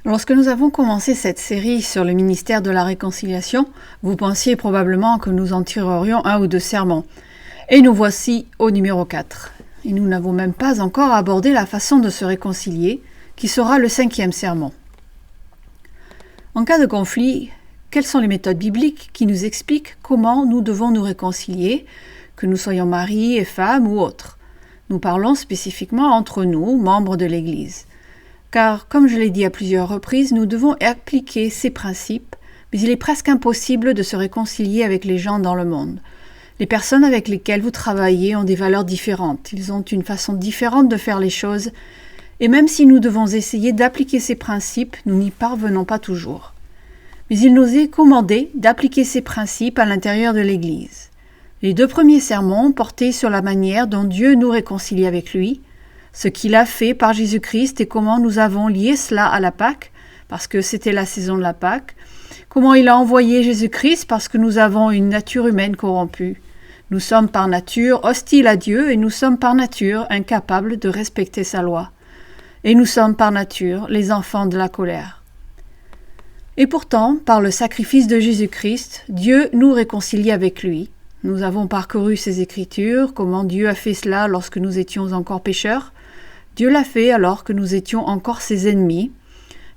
Lorsque nous avons commencé cette série sur le ministère de la réconciliation, vous pensiez probablement que nous en tirerions 1 ou 2 sermons. Et nous voici au numéro 4. Et nous n'avons même pas encore abordé la façon de se réconcilier, qui sera le 5e sermon. En cas de conflit, quelles sont les méthodes bibliques qui nous expliquent comment nous devons nous réconcilier, que nous soyons mari et femme ou autres? Nous parlons spécifiquement entre nous, membres de l'Église. Car, comme je l'ai dit à plusieurs reprises, nous devons appliquer ces principes, mais il est presque impossible de se réconcilier avec les gens dans le monde. Les personnes avec lesquelles vous travaillez ont des valeurs différentes, ils ont une façon différente de faire les choses, et même si nous devons essayer d'appliquer ces principes, nous n'y parvenons pas toujours. Mais il nous est commandé d'appliquer ces principes à l'intérieur de l'Église. Les 2 premiers sermons portaient sur la manière dont Dieu nous réconcilie avec lui, ce qu'il a fait par Jésus-Christ et comment nous avons lié cela à la Pâque, parce que c'était la saison de la Pâque, comment il a envoyé Jésus-Christ parce que nous avons une nature humaine corrompue. Nous sommes par nature hostiles à Dieu et nous sommes par nature incapables de respecter sa loi. Et nous sommes par nature les enfants de la colère. Et pourtant, par le sacrifice de Jésus-Christ, Dieu nous réconcilie avec lui. Nous avons parcouru ses Écritures, comment Dieu a fait cela lorsque nous étions encore pécheurs. Dieu l'a fait alors que nous étions encore ses ennemis.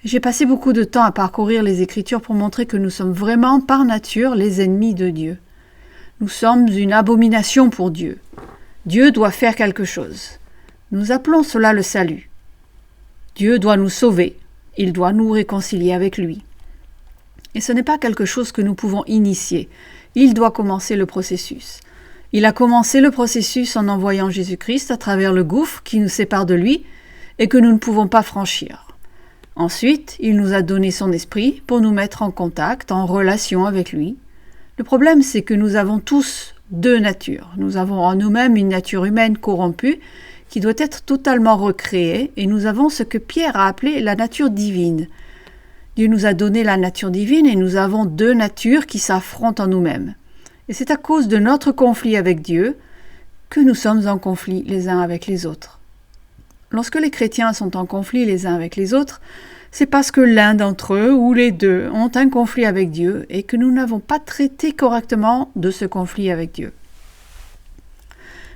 J'ai passé beaucoup de temps à parcourir les Écritures pour montrer que nous sommes vraiment par nature les ennemis de Dieu. Nous sommes une abomination pour Dieu. Dieu doit faire quelque chose. Nous appelons cela le salut. Dieu doit nous sauver. Il doit nous réconcilier avec lui. Et ce n'est pas quelque chose que nous pouvons initier. Il doit commencer le processus. Il a commencé le processus en envoyant Jésus-Christ à travers le gouffre qui nous sépare de lui et que nous ne pouvons pas franchir. Ensuite, il nous a donné son esprit pour nous mettre en contact, en relation avec lui. Le problème, c'est que nous avons tous 2 natures. Nous avons en nous-mêmes une nature humaine corrompue qui doit être totalement recréée et nous avons ce que Pierre a appelé la nature divine. Dieu nous a donné la nature divine et nous avons 2 natures qui s'affrontent en nous-mêmes. Et c'est à cause de notre conflit avec Dieu que nous sommes en conflit les uns avec les autres. Lorsque les chrétiens sont en conflit les uns avec les autres, c'est parce que l'un d'entre eux ou les 2 ont un conflit avec Dieu et que nous n'avons pas traité correctement de ce conflit avec Dieu.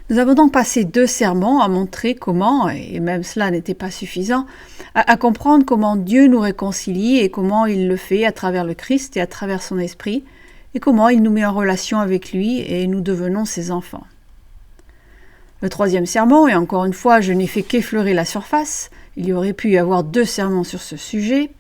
Nous avons donc passé 2 sermons à montrer comment, et même cela n'était pas suffisant, à comprendre comment Dieu nous réconcilie et comment il le fait à travers le Christ et à travers son esprit, et comment il nous met en relation avec lui et nous devenons ses enfants. Le 3e sermon, et encore une fois, je n'ai fait qu'effleurer la surface, il y aurait pu y avoir 2 sermons sur ce sujet,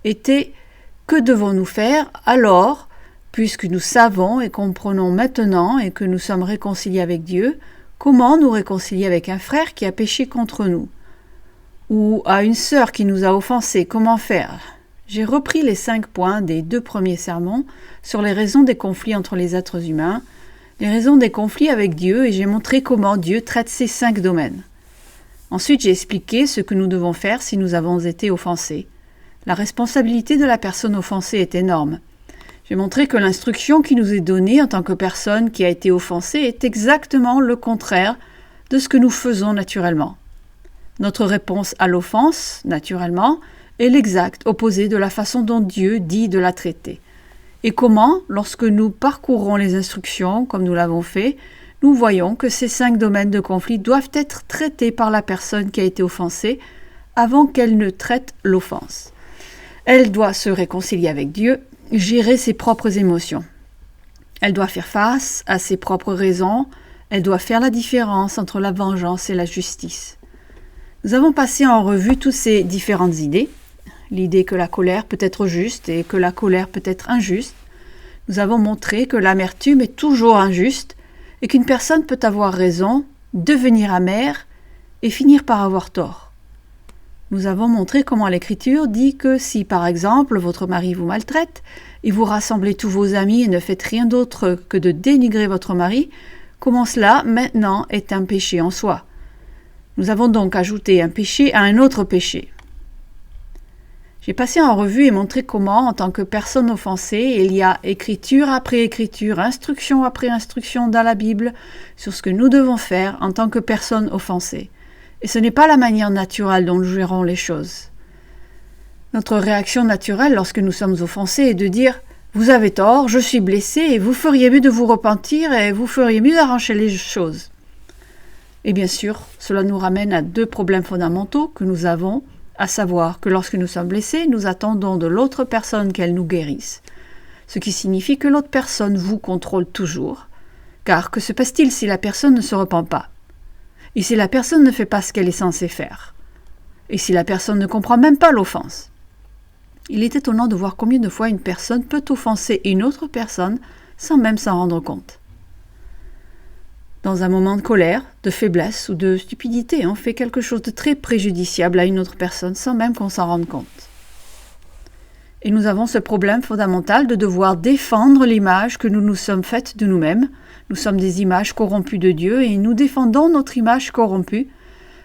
était « Que devons-nous faire alors, puisque nous savons et comprenons maintenant et que nous sommes réconciliés avec Dieu, comment nous réconcilier avec un frère qui a péché contre nous? Ou à une sœur qui nous a offensés, comment faire ?» J'ai repris les 5 points des 2 premiers sermons sur les raisons des conflits entre les êtres humains, les raisons des conflits avec Dieu et j'ai montré comment Dieu traite ces 5 domaines. Ensuite, j'ai expliqué ce que nous devons faire si nous avons été offensés. La responsabilité de la personne offensée est énorme. J'ai montré que l'instruction qui nous est donnée en tant que personne qui a été offensée est exactement le contraire de ce que nous faisons naturellement. Notre réponse à l'offense, naturellement, est l'exact opposé de la façon dont Dieu dit de la traiter. Et comment, lorsque nous parcourons les instructions, comme nous l'avons fait, nous voyons que ces 5 domaines de conflit doivent être traités par la personne qui a été offensée avant qu'elle ne traite l'offense. Elle doit se réconcilier avec Dieu, gérer ses propres émotions. Elle doit faire face à ses propres raisons, elle doit faire la différence entre la vengeance et la justice. Nous avons passé en revue toutes ces différentes idées, l'idée que la colère peut être juste et que la colère peut être injuste. Nous avons montré que l'amertume est toujours injuste et qu'une personne peut avoir raison, devenir amère et finir par avoir tort. Nous avons montré comment l'Écriture dit que si, par exemple, votre mari vous maltraite et vous rassemblez tous vos amis et ne faites rien d'autre que de dénigrer votre mari, comment cela, maintenant, est un péché en soi. Nous avons donc ajouté un péché à un autre péché. J'ai passé en revue et montré comment, en tant que personne offensée, il y a écriture après écriture, instruction après instruction dans la Bible sur ce que nous devons faire en tant que personne offensée. Et ce n'est pas la manière naturelle dont nous gérons les choses. Notre réaction naturelle lorsque nous sommes offensés est de dire « Vous avez tort, je suis blessé et vous feriez mieux de vous repentir et vous feriez mieux d'arranger les choses. » Et bien sûr, cela nous ramène à deux problèmes fondamentaux que nous avons, à savoir que lorsque nous sommes blessés, nous attendons de l'autre personne qu'elle nous guérisse. Ce qui signifie que l'autre personne vous contrôle toujours. Car que se passe-t-il si la personne ne se repent pas? Et si la personne ne fait pas ce qu'elle est censée faire? Et si la personne ne comprend même pas l'offense? Il est étonnant de voir combien de fois une personne peut offenser une autre personne sans même s'en rendre compte. Dans un moment de colère, de faiblesse ou de stupidité, on fait quelque chose de très préjudiciable à une autre personne sans même qu'on s'en rende compte. Et nous avons ce problème fondamental de devoir défendre l'image que nous nous sommes faites de nous-mêmes. Nous sommes des images corrompues de Dieu et nous défendons notre image corrompue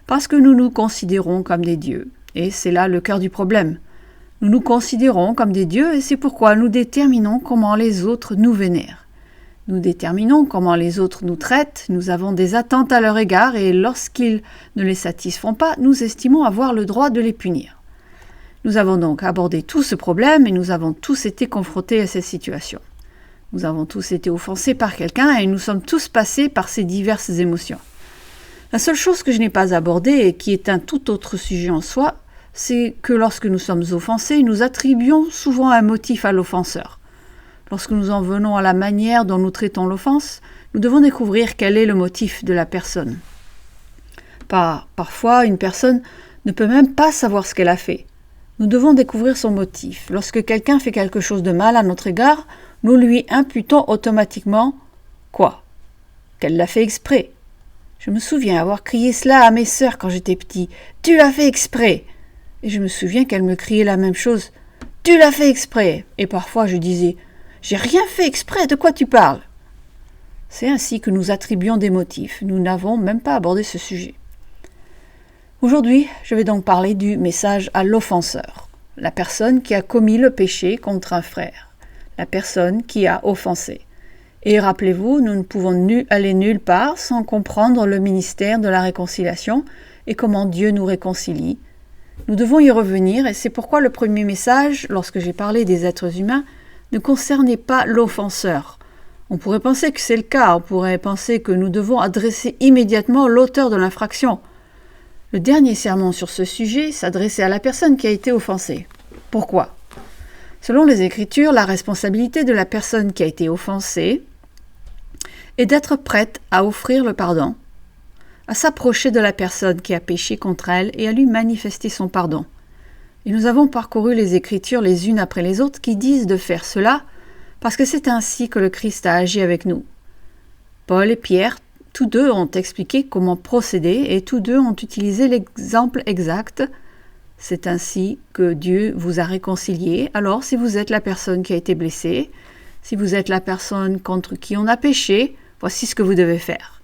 parce que nous nous considérons comme des dieux. Et c'est là le cœur du problème. Nous nous considérons comme des dieux et c'est pourquoi nous déterminons comment les autres nous vénèrent. Nous déterminons comment les autres nous traitent, nous avons des attentes à leur égard et lorsqu'ils ne les satisfont pas, nous estimons avoir le droit de les punir. Nous avons donc abordé tout ce problème et nous avons tous été confrontés à cette situation. Nous avons tous été offensés par quelqu'un et nous sommes tous passés par ces diverses émotions. La seule chose que je n'ai pas abordée et qui est un tout autre sujet en soi, c'est que lorsque nous sommes offensés, nous attribuons souvent un motif à l'offenseur. Lorsque nous en venons à la manière dont nous traitons l'offense, nous devons découvrir quel est le motif de la personne. Parfois, une personne ne peut même pas savoir ce qu'elle a fait. Nous devons découvrir son motif. Lorsque quelqu'un fait quelque chose de mal à notre égard, nous lui imputons automatiquement quoi? Qu'elle l'a fait exprès. Je me souviens avoir crié cela à mes sœurs quand j'étais petit. « Tu l'as fait exprès !» Et je me souviens qu'elles me criaient la même chose. « Tu l'as fait exprès !» Et parfois je disais « J'ai rien fait exprès, de quoi tu parles ?» C'est ainsi que nous attribuons des motifs. Nous n'avons même pas abordé ce sujet. Aujourd'hui, je vais donc parler du message à l'offenseur, la personne qui a commis le péché contre un frère, la personne qui a offensé. Et rappelez-vous, nous ne pouvons aller nulle part sans comprendre le ministère de la réconciliation et comment Dieu nous réconcilie. Nous devons y revenir et c'est pourquoi le premier message, lorsque j'ai parlé des êtres humains, ne concernait pas l'offenseur. On pourrait penser que c'est le cas, on pourrait penser que nous devons adresser immédiatement l'auteur de l'infraction. Le dernier sermon sur ce sujet s'adressait à la personne qui a été offensée. Pourquoi? Selon les Écritures, la responsabilité de la personne qui a été offensée est d'être prête à offrir le pardon, à s'approcher de la personne qui a péché contre elle et à lui manifester son pardon. Et nous avons parcouru les Écritures les unes après les autres qui disent de faire cela parce que c'est ainsi que le Christ a agi avec nous. Paul et Pierre, tous deux ont expliqué comment procéder et tous deux ont utilisé l'exemple exact. C'est ainsi que Dieu vous a réconciliés. Alors, si vous êtes la personne qui a été blessée, si vous êtes la personne contre qui on a péché, voici ce que vous devez faire.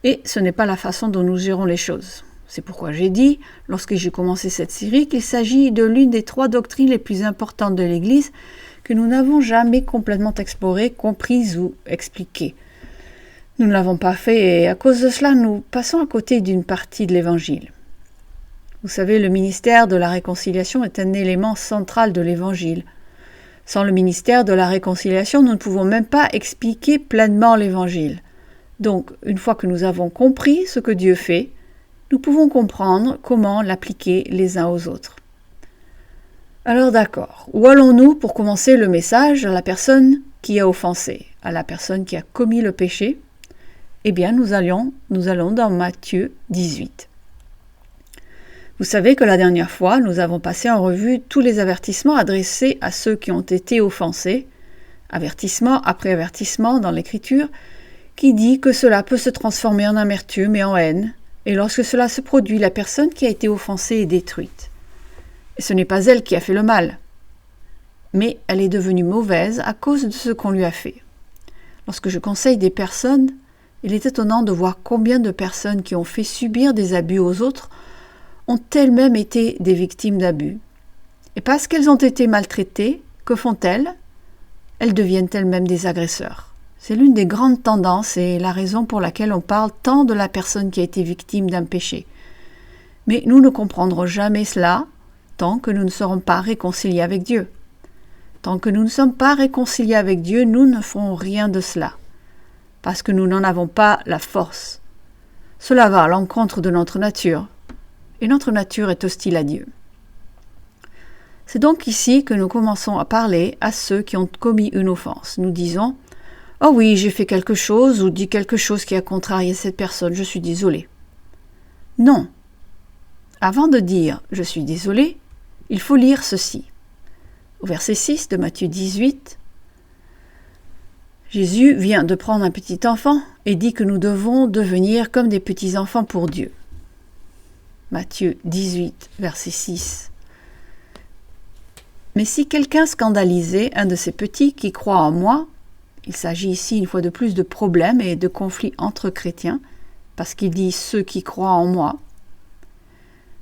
Et ce n'est pas la façon dont nous gérons les choses. C'est pourquoi j'ai dit, lorsque j'ai commencé cette série, qu'il s'agit de l'une des 3 doctrines les plus importantes de l'Église que nous n'avons jamais complètement explorées, comprises ou expliquées. Nous ne l'avons pas fait et à cause de cela, nous passons à côté d'une partie de l'Évangile. Vous savez, le ministère de la réconciliation est un élément central de l'Évangile. Sans le ministère de la réconciliation, nous ne pouvons même pas expliquer pleinement l'Évangile. Donc, une fois que nous avons compris ce que Dieu fait, nous pouvons comprendre comment l'appliquer les uns aux autres. Alors d'accord, où allons-nous pour commencer le message à la personne qui a offensé, à la personne qui a commis le péché? Eh bien, nous allons dans Matthieu 18. Vous savez que la dernière fois, nous avons passé en revue tous les avertissements adressés à ceux qui ont été offensés, avertissement après avertissement dans l'Écriture, qui dit que cela peut se transformer en amertume et en haine, et lorsque cela se produit, la personne qui a été offensée est détruite. Et ce n'est pas elle qui a fait le mal, mais elle est devenue mauvaise à cause de ce qu'on lui a fait. Lorsque je conseille des personnes, il est étonnant de voir combien de personnes qui ont fait subir des abus aux autres ont elles-mêmes été des victimes d'abus. Et parce qu'elles ont été maltraitées, que font-elles? Elles deviennent elles-mêmes des agresseurs. C'est l'une des grandes tendances et la raison pour laquelle on parle tant de la personne qui a été victime d'un péché. Mais nous ne comprendrons jamais cela tant que nous ne serons pas réconciliés avec Dieu. Tant que nous ne sommes pas réconciliés avec Dieu, nous ne ferons rien de cela, parce que nous n'en avons pas la force. Cela va à l'encontre de notre nature, et notre nature est hostile à Dieu. C'est donc ici que nous commençons à parler à ceux qui ont commis une offense. Nous disons « Oh oui, j'ai fait quelque chose ou dit quelque chose qui a contrarié cette personne, je suis désolé. » Non. Avant de dire « je suis désolé », il faut lire ceci. Au verset 6 de Matthieu 18, Jésus vient de prendre un petit enfant et dit que nous devons devenir comme des petits-enfants pour Dieu. Matthieu 18, verset 6. Mais si quelqu'un scandalisait un de ces petits qui croit en moi, il s'agit ici une fois de plus de problèmes et de conflits entre chrétiens, parce qu'il dit ceux qui croient en moi.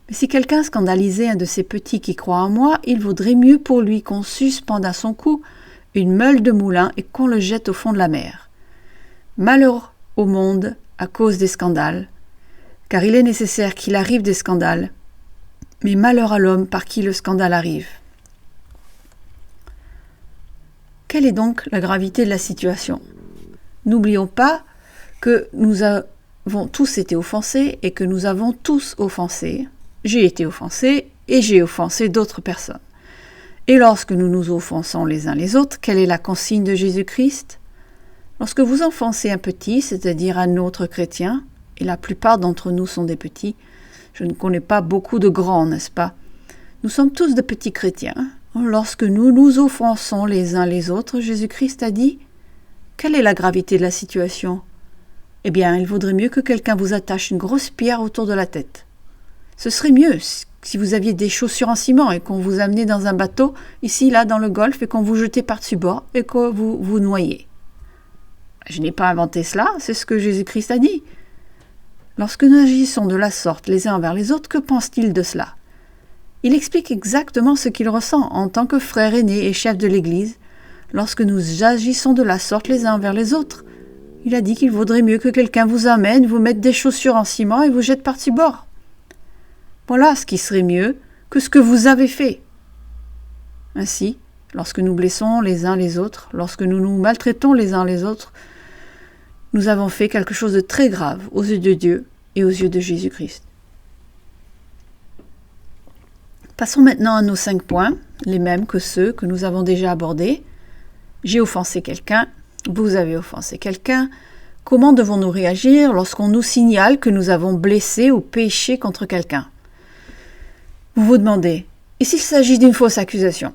Mais si quelqu'un scandalisait un de ces petits qui croient en moi, il vaudrait mieux pour lui qu'on suspende à son cou une meule de moulin et qu'on le jette au fond de la mer. Malheur au monde à cause des scandales, car il est nécessaire qu'il arrive des scandales, mais malheur à l'homme par qui le scandale arrive. Quelle est donc la gravité de la situation? N'oublions pas que nous avons tous été offensés et que nous avons tous offensé. J'ai été offensé et j'ai offensé d'autres personnes. Et lorsque nous nous offensons les uns les autres, quelle est la consigne de Jésus-Christ? Lorsque vous offensez un petit, c'est-à-dire un autre chrétien, et la plupart d'entre nous sont des petits, je ne connais pas beaucoup de grands, n'est-ce pas? Nous sommes tous de petits chrétiens. Lorsque nous nous offensons les uns les autres, Jésus-Christ a dit « Quelle est la gravité de la situation ?» Eh bien, il vaudrait mieux que quelqu'un vous attache une grosse pierre autour de la tête. Ce serait mieux si vous aviez des chaussures en ciment et qu'on vous amenait dans un bateau, ici, là, dans le golfe, et qu'on vous jetait par-dessus bord et que vous vous noyez. Je n'ai pas inventé cela, c'est ce que Jésus-Christ a dit. Lorsque nous agissons de la sorte les uns envers les autres, que pense-t-il de cela? Il explique exactement ce qu'il ressent en tant que frère aîné et chef de l'Église. Lorsque nous agissons de la sorte les uns envers les autres, il a dit qu'il vaudrait mieux que quelqu'un vous amène, vous mette des chaussures en ciment et vous jette par-dessus bord. Voilà ce qui serait mieux que ce que vous avez fait. Ainsi, lorsque nous blessons les uns les autres, lorsque nous nous maltraitons les uns les autres, nous avons fait quelque chose de très grave aux yeux de Dieu et aux yeux de Jésus-Christ. Passons maintenant à nos 5 points, les mêmes que ceux que nous avons déjà abordés. J'ai offensé quelqu'un, vous avez offensé quelqu'un. Comment devons-nous réagir lorsqu'on nous signale que nous avons blessé ou péché contre quelqu'un? Vous vous demandez, et s'il s'agit d'une fausse accusation?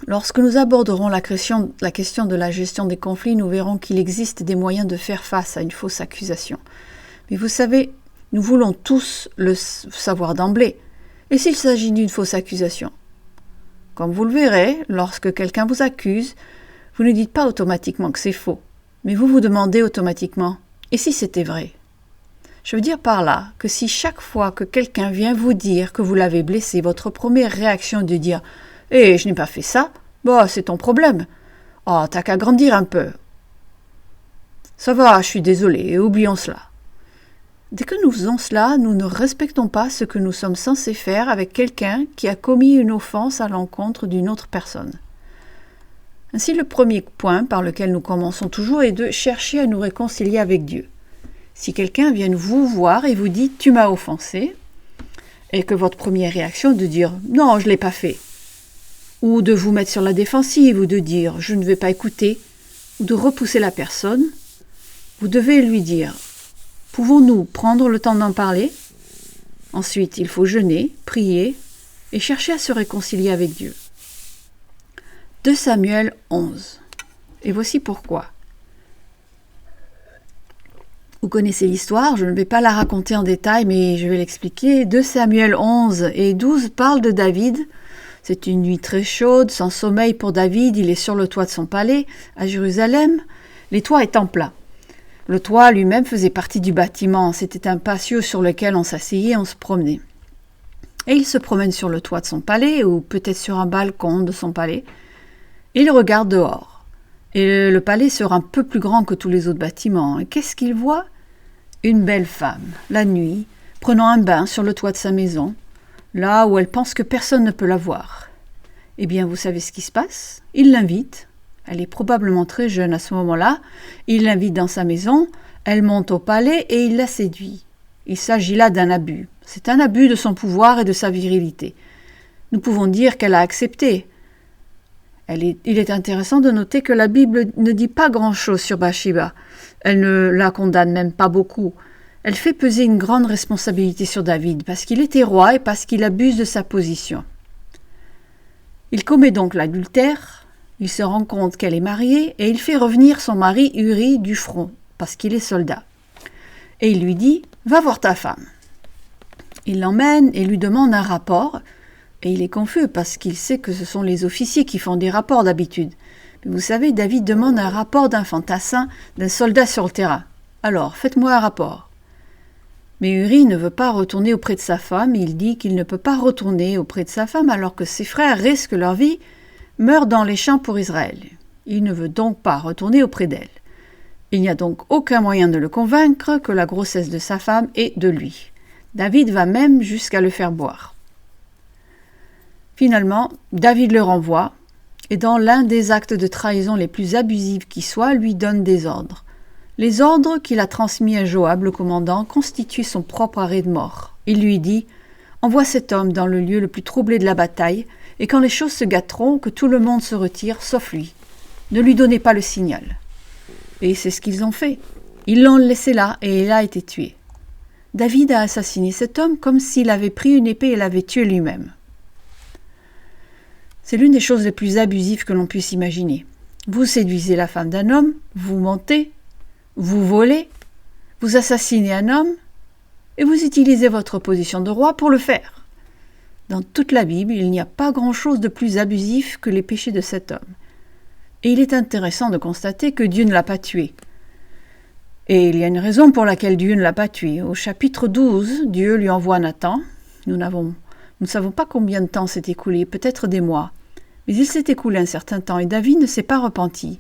Lorsque nous aborderons la question de la gestion des conflits, nous verrons qu'il existe des moyens de faire face à une fausse accusation. Mais vous savez, nous voulons tous le savoir d'emblée. Et s'il s'agit d'une fausse accusation? Comme vous le verrez, lorsque quelqu'un vous accuse, vous ne dites pas automatiquement que c'est faux, mais vous vous demandez automatiquement « et si c'était vrai ?» Je veux dire par là que si chaque fois que quelqu'un vient vous dire que vous l'avez blessé, votre première réaction est de dire « Eh, je n'ai pas fait ça, bah, c'est ton problème. Oh, t'as qu'à grandir un peu. Ça va, je suis désolé, oublions cela. » Dès que nous faisons cela, nous ne respectons pas ce que nous sommes censés faire avec quelqu'un qui a commis une offense à l'encontre d'une autre personne. Ainsi, le premier point par lequel nous commençons toujours est de chercher à nous réconcilier avec Dieu. Si quelqu'un vient vous voir et vous dit « tu m'as offensé » et que votre première réaction est de dire « non, je ne l'ai pas fait » ou de vous mettre sur la défensive ou de dire « je ne vais pas écouter » ou de repousser la personne, vous devez lui dire « pouvons-nous prendre le temps d'en parler ?» Ensuite, il faut jeûner, prier et chercher à se réconcilier avec Dieu. 2 Samuel 11. Et voici pourquoi. Vous connaissez l'histoire, je ne vais pas la raconter en détail, mais je vais l'expliquer. 2 Samuel 11 et 12 parlent de David. C'est une nuit très chaude, sans sommeil pour David. Il est sur le toit de son palais, à Jérusalem, les toits étant plats. Le toit lui-même faisait partie du bâtiment. C'était un patio sur lequel on s'asseyait et on se promenait. Et il se promène sur le toit de son palais, ou peut-être sur un balcon de son palais. Et il regarde dehors. Et le palais sera un peu plus grand que tous les autres bâtiments. Et qu'est-ce qu'il voit? Une belle femme, la nuit, prenant un bain sur le toit de sa maison. là où elle pense que personne ne peut la voir. Eh bien, vous savez ce qui se passe? Il l'invite. Elle est probablement très jeune à ce moment-là. Il l'invite dans sa maison. Elle monte au palais et il la séduit. Il s'agit là d'un abus. C'est un abus de son pouvoir et de sa virilité. Nous pouvons dire qu'elle a accepté. Il est intéressant de noter que la Bible ne dit pas grand-chose sur Bathsheba. Elle ne la condamne même pas beaucoup. Elle fait peser une grande responsabilité sur David parce qu'il était roi et parce qu'il abuse de sa position. Il commet donc l'adultère, il se rend compte qu'elle est mariée et il fait revenir son mari Uri du front parce qu'il est soldat. Et il lui dit « Va voir ta femme ». Il l'emmène et lui demande un rapport et il est confus parce qu'il sait que ce sont les officiers qui font des rapports d'habitude. Mais vous savez, David demande un rapport d'un fantassin, d'un soldat sur le terrain. Alors, faites-moi un rapport. Mais Uri ne veut pas retourner auprès de sa femme, il dit qu'il ne peut pas retourner auprès de sa femme alors que ses frères risquent leur vie, meurent dans les champs pour Israël. Il ne veut donc pas retourner auprès d'elle. Il n'y a donc aucun moyen de le convaincre que la grossesse de sa femme est de lui. David va même jusqu'à le faire boire. Finalement, David le renvoie et dans l'un des actes de trahison les plus abusifs qui soient, lui donne des ordres. Les ordres qu'il a transmis à Joab, le commandant, constituent son propre arrêt de mort. Il lui dit « Envoie cet homme dans le lieu le plus troublé de la bataille, et quand les choses se gâteront, que tout le monde se retire, sauf lui. Ne lui donnez pas le signal. » Et c'est ce qu'ils ont fait. Ils l'ont laissé là, et il a été tué. David a assassiné cet homme comme s'il avait pris une épée et l'avait tué lui-même. C'est l'une des choses les plus abusives que l'on puisse imaginer. Vous séduisez la femme d'un homme, vous mentez, vous volez, vous assassinez un homme et vous utilisez votre position de roi pour le faire. Dans toute la Bible, il n'y a pas grand-chose de plus abusif que les péchés de cet homme. Et il est intéressant de constater que Dieu ne l'a pas tué. Et il y a une raison pour laquelle Dieu ne l'a pas tué. Au chapitre 12, Dieu lui envoie Nathan. Nous ne savons pas combien de temps s'est écoulé, peut-être des mois. Mais il s'est écoulé un certain temps et David ne s'est pas repenti.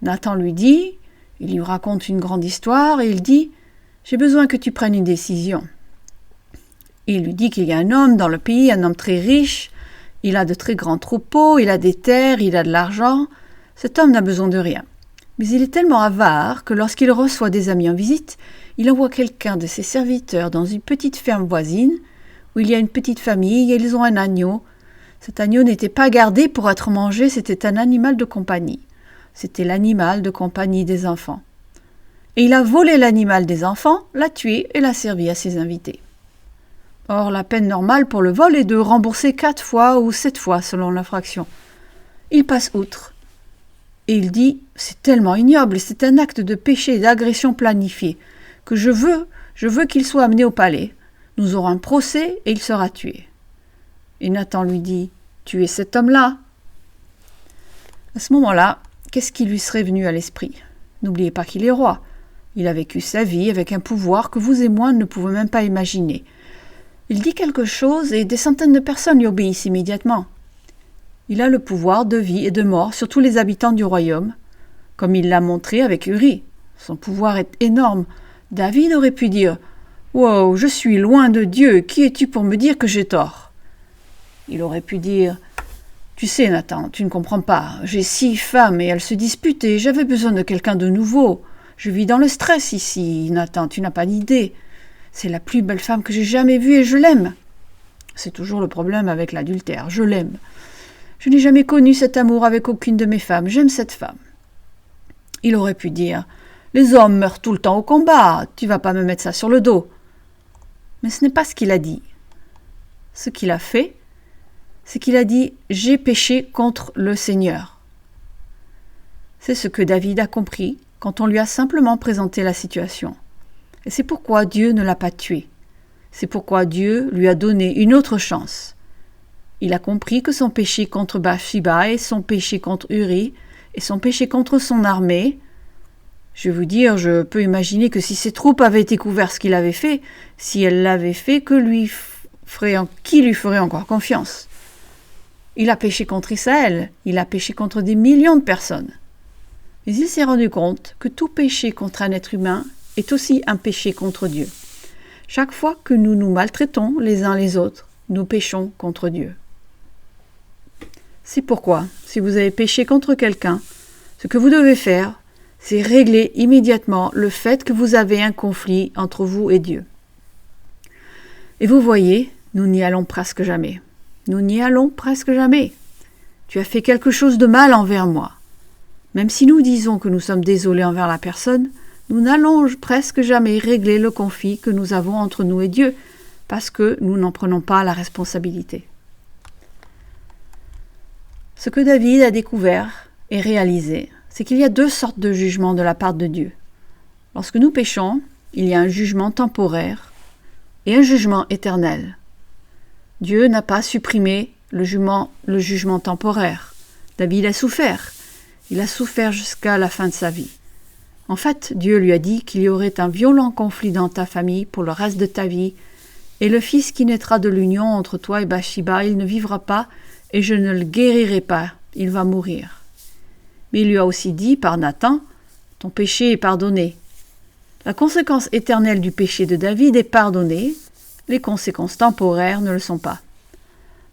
Nathan lui dit, il lui raconte une grande histoire et il dit « J'ai besoin que tu prennes une décision ». Il lui dit qu'il y a un homme dans le pays, un homme très riche, il a de très grands troupeaux, il a des terres, il a de l'argent. Cet homme n'a besoin de rien. Mais il est tellement avare que lorsqu'il reçoit des amis en visite, il envoie quelqu'un de ses serviteurs dans une petite ferme voisine où il y a une petite famille et ils ont un agneau. Cet agneau n'était pas gardé pour être mangé, c'était un animal de compagnie. C'était l'animal de compagnie des enfants. Et il a volé l'animal des enfants, l'a tué et l'a servi à ses invités. Or, la peine normale pour le vol est de rembourser 4 fois ou 7 fois selon l'infraction. Il passe outre. Et il dit « C'est tellement ignoble, c'est un acte de péché et d'agression planifié, que je veux qu'il soit amené au palais. Nous aurons un procès et il sera tué. » Et Nathan lui dit « Tuez cet homme-là !» À ce moment-là, qu'est-ce qui lui serait venu à l'esprit? N'oubliez pas qu'il est roi. Il a vécu sa vie avec un pouvoir que vous et moi ne pouvons même pas imaginer. Il dit quelque chose et des centaines de personnes lui obéissent immédiatement. Il a le pouvoir de vie et de mort sur tous les habitants du royaume, comme il l'a montré avec Uri. Son pouvoir est énorme. David aurait pu dire « Wow, je suis loin de Dieu, qui es-tu pour me dire que j'ai tort ?» Il aurait pu dire « Tu sais, Nathan, tu ne comprends pas, j'ai 6 femmes et elles se disputent et j'avais besoin de quelqu'un de nouveau. Je vis dans le stress ici, Nathan, tu n'as pas d'idée. C'est la plus belle femme que j'ai jamais vue et je l'aime. » C'est toujours le problème avec l'adultère, je l'aime. Je n'ai jamais connu cet amour avec aucune de mes femmes, j'aime cette femme. Il aurait pu dire « Les hommes meurent tout le temps au combat, tu vas pas me mettre ça sur le dos. » Mais ce n'est pas ce qu'il a dit. Ce qu'il a fait, c'est qu'il a dit « J'ai péché contre le Seigneur ». C'est ce que David a compris quand on lui a simplement présenté la situation. Et c'est pourquoi Dieu ne l'a pas tué. C'est pourquoi Dieu lui a donné une autre chance. Il a compris que son péché contre Bathsheba et son péché contre Uri et son péché contre son armée, je vais vous dire, je peux imaginer que si ses troupes avaient découvert ce qu'il avait fait, si elles l'avaient fait, qui lui ferait encore confiance? Il a péché contre Israël, il a péché contre des millions de personnes. Mais il s'est rendu compte que tout péché contre un être humain est aussi un péché contre Dieu. Chaque fois que nous nous maltraitons les uns les autres, nous péchons contre Dieu. C'est pourquoi, si vous avez péché contre quelqu'un, ce que vous devez faire, c'est régler immédiatement le fait que vous avez un conflit entre vous et Dieu. Et vous voyez, nous n'y allons presque jamais. Nous n'y allons presque jamais. Tu as fait quelque chose de mal envers moi. Même si nous disons que nous sommes désolés envers la personne, nous n'allons presque jamais régler le conflit que nous avons entre nous et Dieu, parce que nous n'en prenons pas la responsabilité. Ce que David a découvert et réalisé, c'est qu'il y a deux sortes de jugements de la part de Dieu. Lorsque nous péchons, il y a un jugement temporaire et un jugement éternel. Dieu n'a pas supprimé le jugement temporaire. David a souffert. Il a souffert jusqu'à la fin de sa vie. En fait, Dieu lui a dit qu'il y aurait un violent conflit dans ta famille pour le reste de ta vie, et le fils qui naîtra de l'union entre toi et Bathsheba, il ne vivra pas, et je ne le guérirai pas, il va mourir. Mais il lui a aussi dit par Nathan, ton péché est pardonné. La conséquence éternelle du péché de David est pardonnée, les conséquences temporaires ne le sont pas.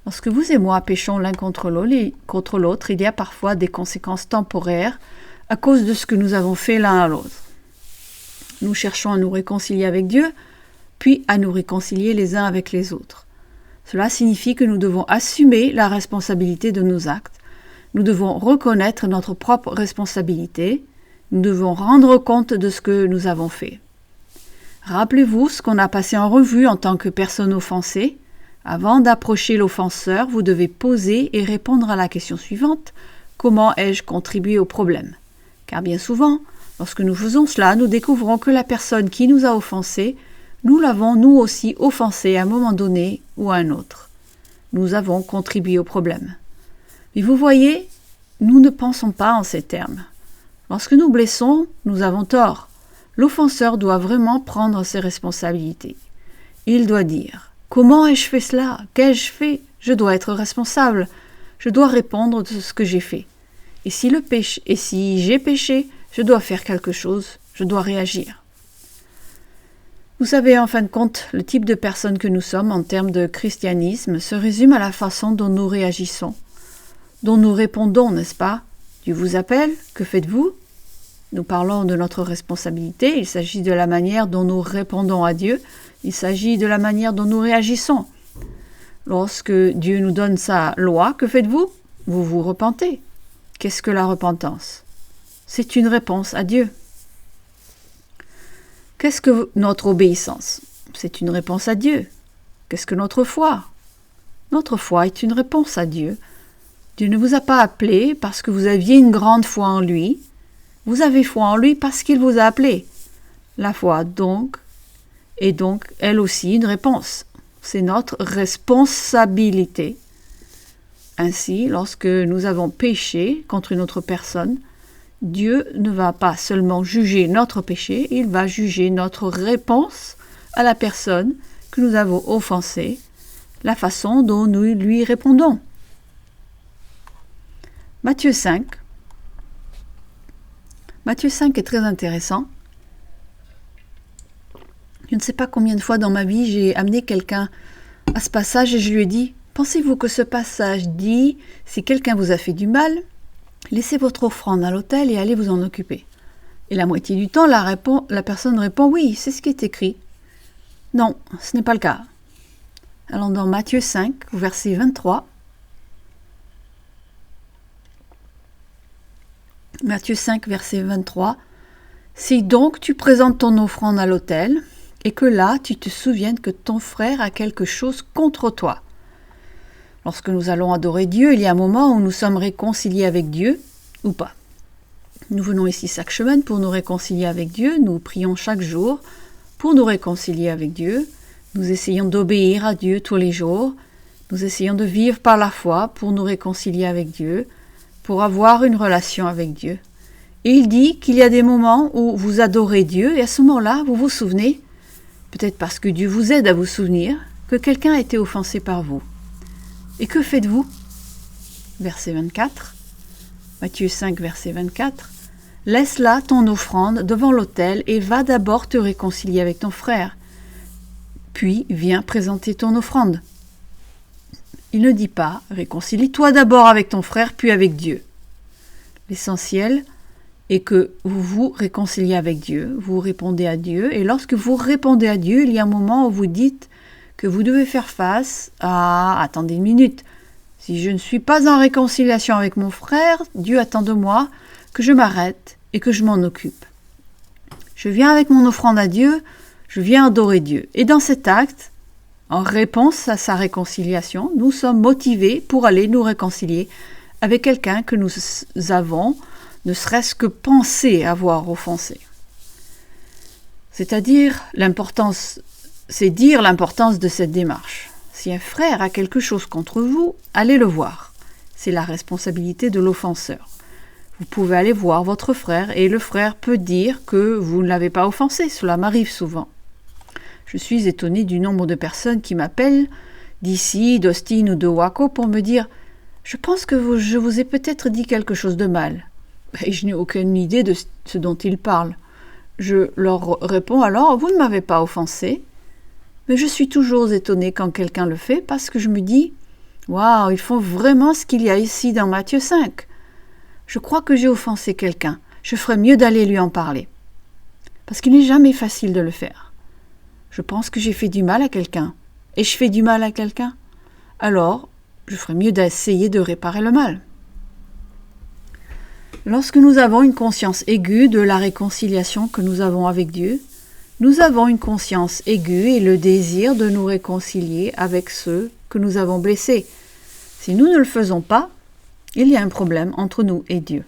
Lorsque vous et moi péchons l'un contre l'autre, il y a parfois des conséquences temporaires à cause de ce que nous avons fait l'un à l'autre. Nous cherchons à nous réconcilier avec Dieu, puis à nous réconcilier les uns avec les autres. Cela signifie que nous devons assumer la responsabilité de nos actes. Nous devons reconnaître notre propre responsabilité. Nous devons rendre compte de ce que nous avons fait. Rappelez-vous ce qu'on a passé en revue en tant que personne offensée. Avant d'approcher l'offenseur, vous devez poser et répondre à la question suivante. Comment ai-je contribué au problème ? Car bien souvent, lorsque nous faisons cela, nous découvrons que la personne qui nous a offensés, nous l'avons nous aussi offensé à un moment donné ou à un autre. Nous avons contribué au problème. Mais vous voyez, nous ne pensons pas en ces termes. Lorsque nous blessons, nous avons tort. L'offenseur doit vraiment prendre ses responsabilités. Il doit dire « Comment ai-je fait cela ? Qu'ai-je fait ? Je dois être responsable. Je dois répondre de ce que j'ai fait. Et si j'ai péché, je dois faire quelque chose. Je dois réagir. » Vous savez, en fin de compte, le type de personne que nous sommes en termes de christianisme se résume à la façon dont nous réagissons, dont nous répondons, n'est-ce pas ? Dieu vous appelle, que faites-vous ? Nous parlons de notre responsabilité, il s'agit de la manière dont nous répondons à Dieu, il s'agit de la manière dont nous réagissons. Lorsque Dieu nous donne sa loi, que faites-vous ? Vous vous repentez. Qu'est-ce que la repentance ? C'est une réponse à Dieu. Qu'est-ce que notre obéissance ? C'est une réponse à Dieu. Qu'est-ce que notre foi ? Notre foi est une réponse à Dieu. Dieu ne vous a pas appelé parce que vous aviez une grande foi en lui. Vous avez foi en lui parce qu'il vous a appelé. La foi, est donc elle aussi une réponse. C'est notre responsabilité. Ainsi, lorsque nous avons péché contre une autre personne, Dieu ne va pas seulement juger notre péché, il va juger notre réponse à la personne que nous avons offensée, la façon dont nous lui répondons. Matthieu 5. Matthieu 5 est très intéressant. Je ne sais pas combien de fois dans ma vie j'ai amené quelqu'un à ce passage et je lui ai dit « Pensez-vous que ce passage dit, si quelqu'un vous a fait du mal, laissez votre offrande à l'autel et allez vous en occuper. » Et la moitié du temps, la personne répond « Oui, c'est ce qui est écrit. » Non, ce n'est pas le cas. Allons dans Matthieu 5, verset 23. Matthieu 5, verset 23. « Si donc tu présentes ton offrande à l'autel, et que là tu te souviennes que ton frère a quelque chose contre toi. » Lorsque nous allons adorer Dieu, il y a un moment où nous sommes réconciliés avec Dieu, ou pas. Nous venons ici chaque semaine pour nous réconcilier avec Dieu, nous prions chaque jour pour nous réconcilier avec Dieu, nous essayons d'obéir à Dieu tous les jours, nous essayons de vivre par la foi pour nous réconcilier avec Dieu, pour avoir une relation avec Dieu. Et il dit qu'il y a des moments où vous adorez Dieu et à ce moment-là, vous vous souvenez, peut-être parce que Dieu vous aide à vous souvenir, que quelqu'un a été offensé par vous. Et que faites-vous ? Verset 24, Matthieu 5, verset 24. « Laisse là ton offrande devant l'autel et va d'abord te réconcilier avec ton frère. Puis viens présenter ton offrande. » Il ne dit pas « réconcilie-toi d'abord avec ton frère, puis avec Dieu ». L'essentiel est que vous vous réconciliez avec Dieu, vous répondez à Dieu, et lorsque vous répondez à Dieu, il y a un moment où vous dites que vous devez faire face à « attendez une minute, si je ne suis pas en réconciliation avec mon frère, Dieu attend de moi que je m'arrête et que je m'en occupe. Je viens avec mon offrande à Dieu, je viens adorer Dieu. Et dans cet acte, en réponse à sa réconciliation, nous sommes motivés pour aller nous réconcilier avec quelqu'un que nous avons, ne serait-ce que pensé avoir offensé. C'est-à-dire c'est dire l'importance de cette démarche. Si un frère a quelque chose contre vous, allez le voir. C'est la responsabilité de l'offenseur. Vous pouvez aller voir votre frère et le frère peut dire que vous ne l'avez pas offensé. Cela m'arrive souvent. Je suis étonnée du nombre de personnes qui m'appellent d'ici, d'Austin ou de Waco pour me dire « Je pense que je vous ai peut-être dit quelque chose de mal. » Et je n'ai aucune idée de ce dont ils parlent. Je leur réponds alors « Vous ne m'avez pas offensé. » Mais je suis toujours étonnée quand quelqu'un le fait parce que je me dis « Waouh, ils font vraiment ce qu'il y a ici dans Matthieu 5. Je crois que j'ai offensé quelqu'un. Je ferais mieux d'aller lui en parler. » Parce qu'il n'est jamais facile de le faire. Je pense que j'ai fait du mal à quelqu'un. Et je fais du mal à quelqu'un. Alors, je ferais mieux d'essayer de réparer le mal. Lorsque nous avons une conscience aiguë de la réconciliation que nous avons avec Dieu, nous avons une conscience aiguë et le désir de nous réconcilier avec ceux que nous avons blessés. Si nous ne le faisons pas, il y a un problème entre nous et Dieu.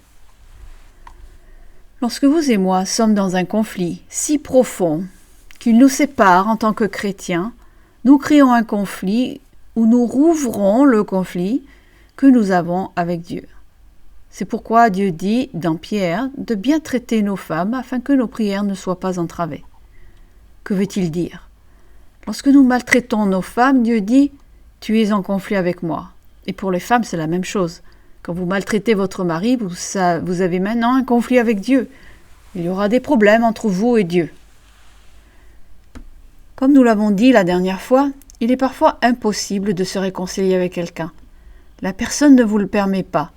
Lorsque vous et moi sommes dans un conflit si profond qu'il nous sépare en tant que chrétiens, nous créons un conflit où nous rouvrons le conflit que nous avons avec Dieu. C'est pourquoi Dieu dit dans Pierre de bien traiter nos femmes afin que nos prières ne soient pas entravées. Que veut-il dire? Lorsque nous maltraitons nos femmes, Dieu dit « Tu es en conflit avec moi ». Et pour les femmes, c'est la même chose. Quand vous maltraitez votre mari, vous avez maintenant un conflit avec Dieu. Il y aura des problèmes entre vous et Dieu. Comme nous l'avons dit la dernière fois, il est parfois impossible de se réconcilier avec quelqu'un. La personne ne vous le permet pas.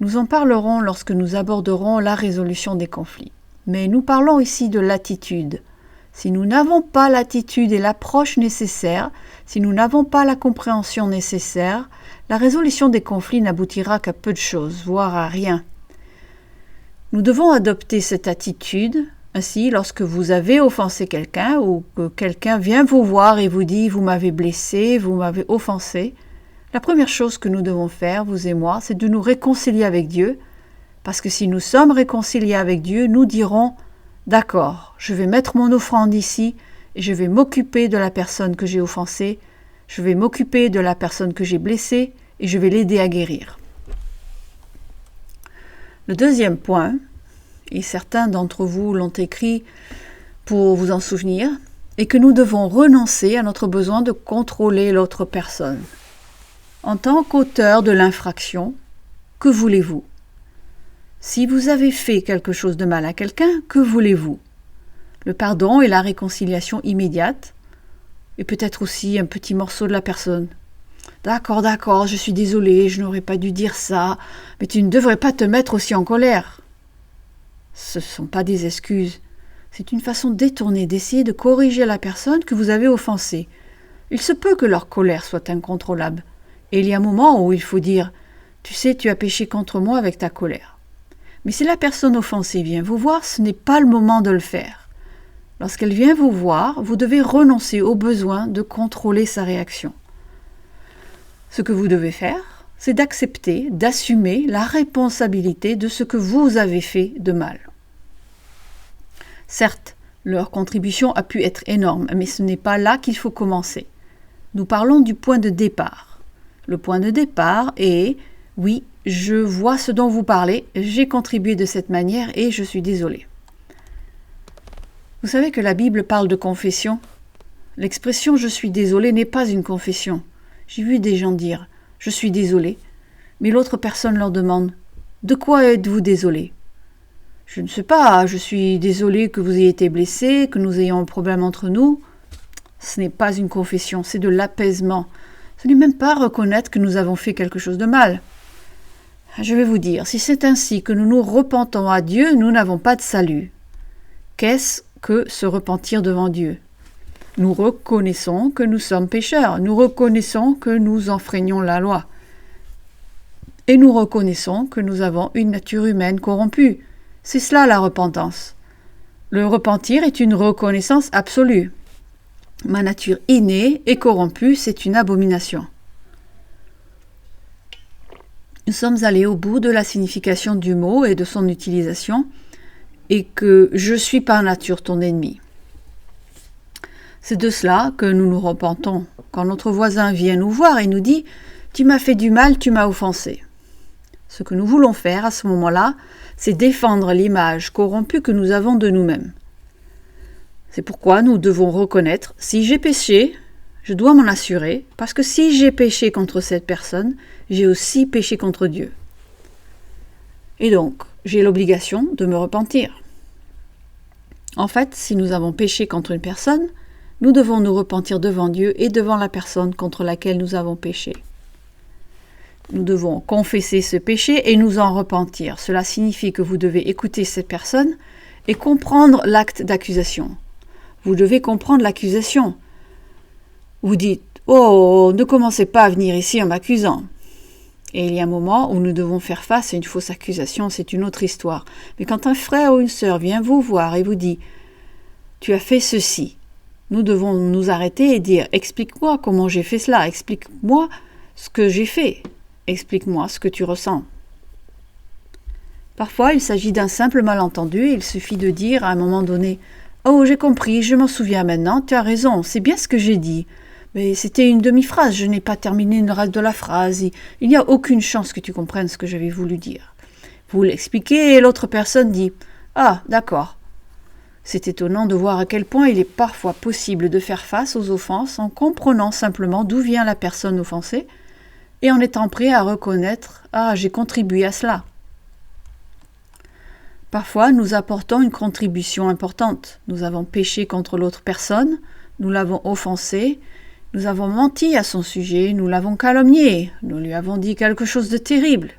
Nous en parlerons lorsque nous aborderons la résolution des conflits. Mais nous parlons ici de l'attitude. Si nous n'avons pas l'attitude et l'approche nécessaires, si nous n'avons pas la compréhension nécessaire, la résolution des conflits n'aboutira qu'à peu de choses, voire à rien. Nous devons adopter cette attitude. Ainsi, lorsque vous avez offensé quelqu'un ou que quelqu'un vient vous voir et vous dit « vous m'avez blessé, vous m'avez offensé », la première chose que nous devons faire, vous et moi, c'est de nous réconcilier avec Dieu, parce que si nous sommes réconciliés avec Dieu, nous dirons « d'accord, je vais mettre mon offrande ici et je vais m'occuper de la personne que j'ai offensée, je vais m'occuper de la personne que j'ai blessée et je vais l'aider à guérir. » Le deuxième point, et certains d'entre vous l'ont écrit pour vous en souvenir, est que nous devons renoncer à notre besoin de contrôler l'autre personne. En tant qu'auteur de l'infraction, que voulez-vous? Si vous avez fait quelque chose de mal à quelqu'un, que voulez-vous? Le pardon et la réconciliation immédiate, et peut-être aussi un petit morceau de la personne. D'accord, je suis désolée, je n'aurais pas dû dire ça, mais tu ne devrais pas te mettre aussi en colère. Ce ne sont pas des excuses. C'est une façon détournée d'essayer de corriger la personne que vous avez offensée. Il se peut que leur colère soit incontrôlable. Et il y a un moment où il faut dire « Tu sais, tu as péché contre moi avec ta colère. » Mais si la personne offensée vient vous voir, ce n'est pas le moment de le faire. Lorsqu'elle vient vous voir, vous devez renoncer au besoin de contrôler sa réaction. Ce que vous devez faire, c'est d'accepter, d'assumer la responsabilité de ce que vous avez fait de mal. Certes, leur contribution a pu être énorme, mais ce n'est pas là qu'il faut commencer. Nous parlons du point de départ. Le point de départ est « Oui, je vois ce dont vous parlez, j'ai contribué de cette manière et je suis désolé. » Vous savez que la Bible parle de confession. L'expression « je suis désolé » n'est pas une confession. J'ai vu des gens dire « je suis désolé », mais l'autre personne leur demande « de quoi êtes-vous désolé ?» Je ne sais pas, je suis désolé que vous ayez été blessé, que nous ayons un problème entre nous. Ce n'est pas une confession, c'est de l'apaisement. Ce n'est même pas reconnaître que nous avons fait quelque chose de mal. Je vais vous dire, si c'est ainsi que nous nous repentons à Dieu, nous n'avons pas de salut. Qu'est-ce que se repentir devant Dieu? Nous reconnaissons que nous sommes pécheurs, nous reconnaissons que nous enfreignons la loi. Et nous reconnaissons que nous avons une nature humaine corrompue. C'est cela la repentance. Le repentir est une reconnaissance absolue. Ma nature innée et corrompue, c'est une abomination. Nous sommes allés au bout de la signification du mot et de son utilisation, et que je suis par nature ton ennemi. C'est de cela que nous nous repentons, quand notre voisin vient nous voir et nous dit « Tu m'as fait du mal, tu m'as offensé ». Ce que nous voulons faire à ce moment-là, c'est défendre l'image corrompue que nous avons de nous-mêmes. C'est pourquoi nous devons reconnaître, si j'ai péché, je dois m'en assurer, parce que si j'ai péché contre cette personne, j'ai aussi péché contre Dieu. Et donc, j'ai l'obligation de me repentir. En fait, si nous avons péché contre une personne, nous devons nous repentir devant Dieu et devant la personne contre laquelle nous avons péché. Nous devons confesser ce péché et nous en repentir. Cela signifie que vous devez écouter cette personne et comprendre l'acte d'accusation. Vous devez comprendre l'accusation. Vous dites « Oh, ne commencez pas à venir ici en m'accusant ». Et il y a un moment où nous devons faire face à une fausse accusation, c'est une autre histoire. Mais quand un frère ou une sœur vient vous voir et vous dit « Tu as fait ceci », nous devons nous arrêter et dire « Explique-moi comment j'ai fait cela, explique-moi ce que j'ai fait, explique-moi ce que tu ressens ». Parfois, il s'agit d'un simple malentendu et il suffit de dire à un moment donné « Oh, j'ai compris, je m'en souviens maintenant, tu as raison, c'est bien ce que j'ai dit. Mais c'était une demi-phrase, je n'ai pas terminé le reste de la phrase. Il n'y a aucune chance que tu comprennes ce que j'avais voulu dire. » Vous l'expliquez et l'autre personne dit « Ah, d'accord. » C'est étonnant de voir à quel point il est parfois possible de faire face aux offenses en comprenant simplement d'où vient la personne offensée et en étant prêt à reconnaître « Ah, j'ai contribué à cela. » Parfois, nous apportons une contribution importante. Nous avons péché contre l'autre personne, nous l'avons offensé, nous avons menti à son sujet, nous l'avons calomnié, nous lui avons dit quelque chose de terrible.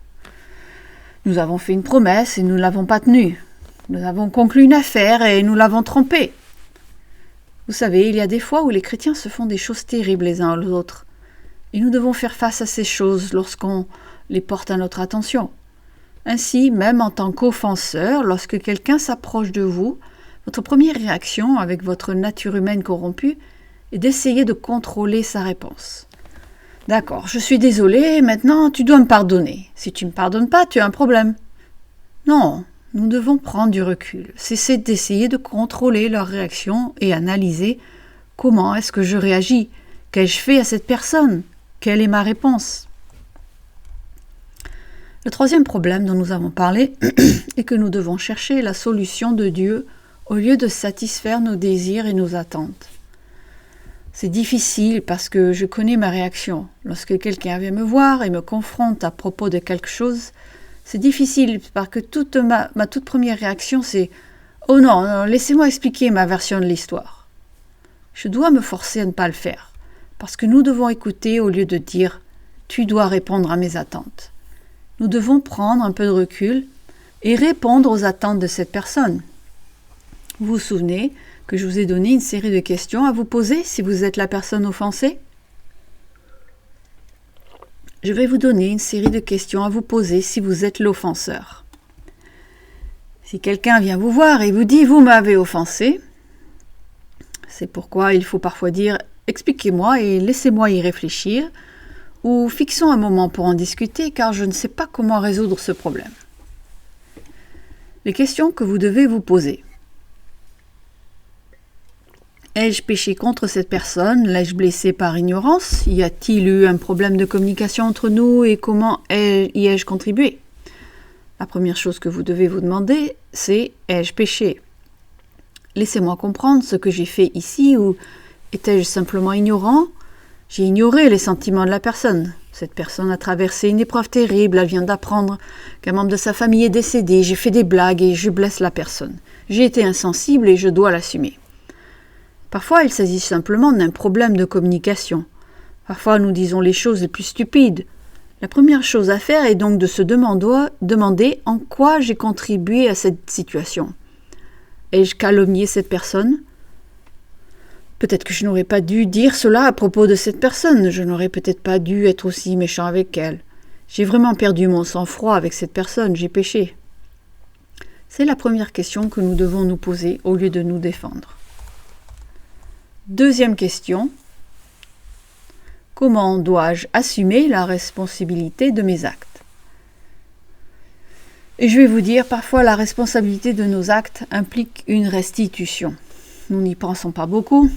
Nous avons fait une promesse et nous ne l'avons pas tenue. Nous avons conclu une affaire et nous l'avons trompée. Vous savez, il y a des fois où les chrétiens se font des choses terribles les uns aux autres. Et nous devons faire face à ces choses lorsqu'on les porte à notre attention. Ainsi, même en tant qu'offenseur, lorsque quelqu'un s'approche de vous, votre première réaction avec votre nature humaine corrompue est d'essayer de contrôler sa réponse. « D'accord, je suis désolé, maintenant tu dois me pardonner. Si tu ne me pardonnes pas, tu as un problème. » Non, nous devons prendre du recul, cesser d'essayer de contrôler leur réaction et analyser comment est-ce que je réagis, qu'ai-je fait à cette personne, quelle est ma réponse. Le troisième problème dont nous avons parlé est que nous devons chercher la solution de Dieu au lieu de satisfaire nos désirs et nos attentes. C'est difficile parce que je connais ma réaction. Lorsque quelqu'un vient me voir et me confronte à propos de quelque chose, c'est difficile parce que ma toute première réaction c'est « Oh non, laissez-moi expliquer ma version de l'histoire ». Je dois me forcer à ne pas le faire parce que nous devons écouter au lieu de dire « Tu dois répondre à mes attentes ». Nous devons prendre un peu de recul et répondre aux attentes de cette personne. Vous vous souvenez que je vous ai donné une série de questions à vous poser si vous êtes la personne offensée? Je vais vous donner une série de questions à vous poser si vous êtes l'offenseur. Si quelqu'un vient vous voir et vous dit « Vous m'avez offensé », c'est pourquoi il faut parfois dire « Expliquez-moi et laissez-moi y réfléchir » ou « Fixons un moment pour en discuter car je ne sais pas comment résoudre ce problème ». Les questions que vous devez vous poser. Ai-je péché contre cette personne? L'ai-je blessé par ignorance? Y a-t-il eu un problème de communication entre nous et comment y ai-je contribué? La première chose que vous devez vous demander, c'est « Ai-je péché ?» Laissez-moi comprendre ce que j'ai fait ici ou étais-je simplement ignorant? J'ai ignoré les sentiments de la personne. Cette personne a traversé une épreuve terrible, elle vient d'apprendre qu'un membre de sa famille est décédé, j'ai fait des blagues et je blesse la personne. J'ai été insensible et je dois l'assumer. Parfois, il s'agit simplement d'un problème de communication. Parfois, nous disons les choses les plus stupides. La première chose à faire est donc de se demander en quoi j'ai contribué à cette situation. Ai-je calomnié cette personne ? Peut-être que je n'aurais pas dû dire cela à propos de cette personne. Je n'aurais peut-être pas dû être aussi méchant avec elle. J'ai vraiment perdu mon sang-froid avec cette personne, j'ai péché. C'est la première question que nous devons nous poser au lieu de nous défendre. Deuxième question. Comment dois-je assumer la responsabilité de mes actes ? Et je vais vous dire, parfois la responsabilité de nos actes implique une restitution. Nous n'y pensons pas beaucoup.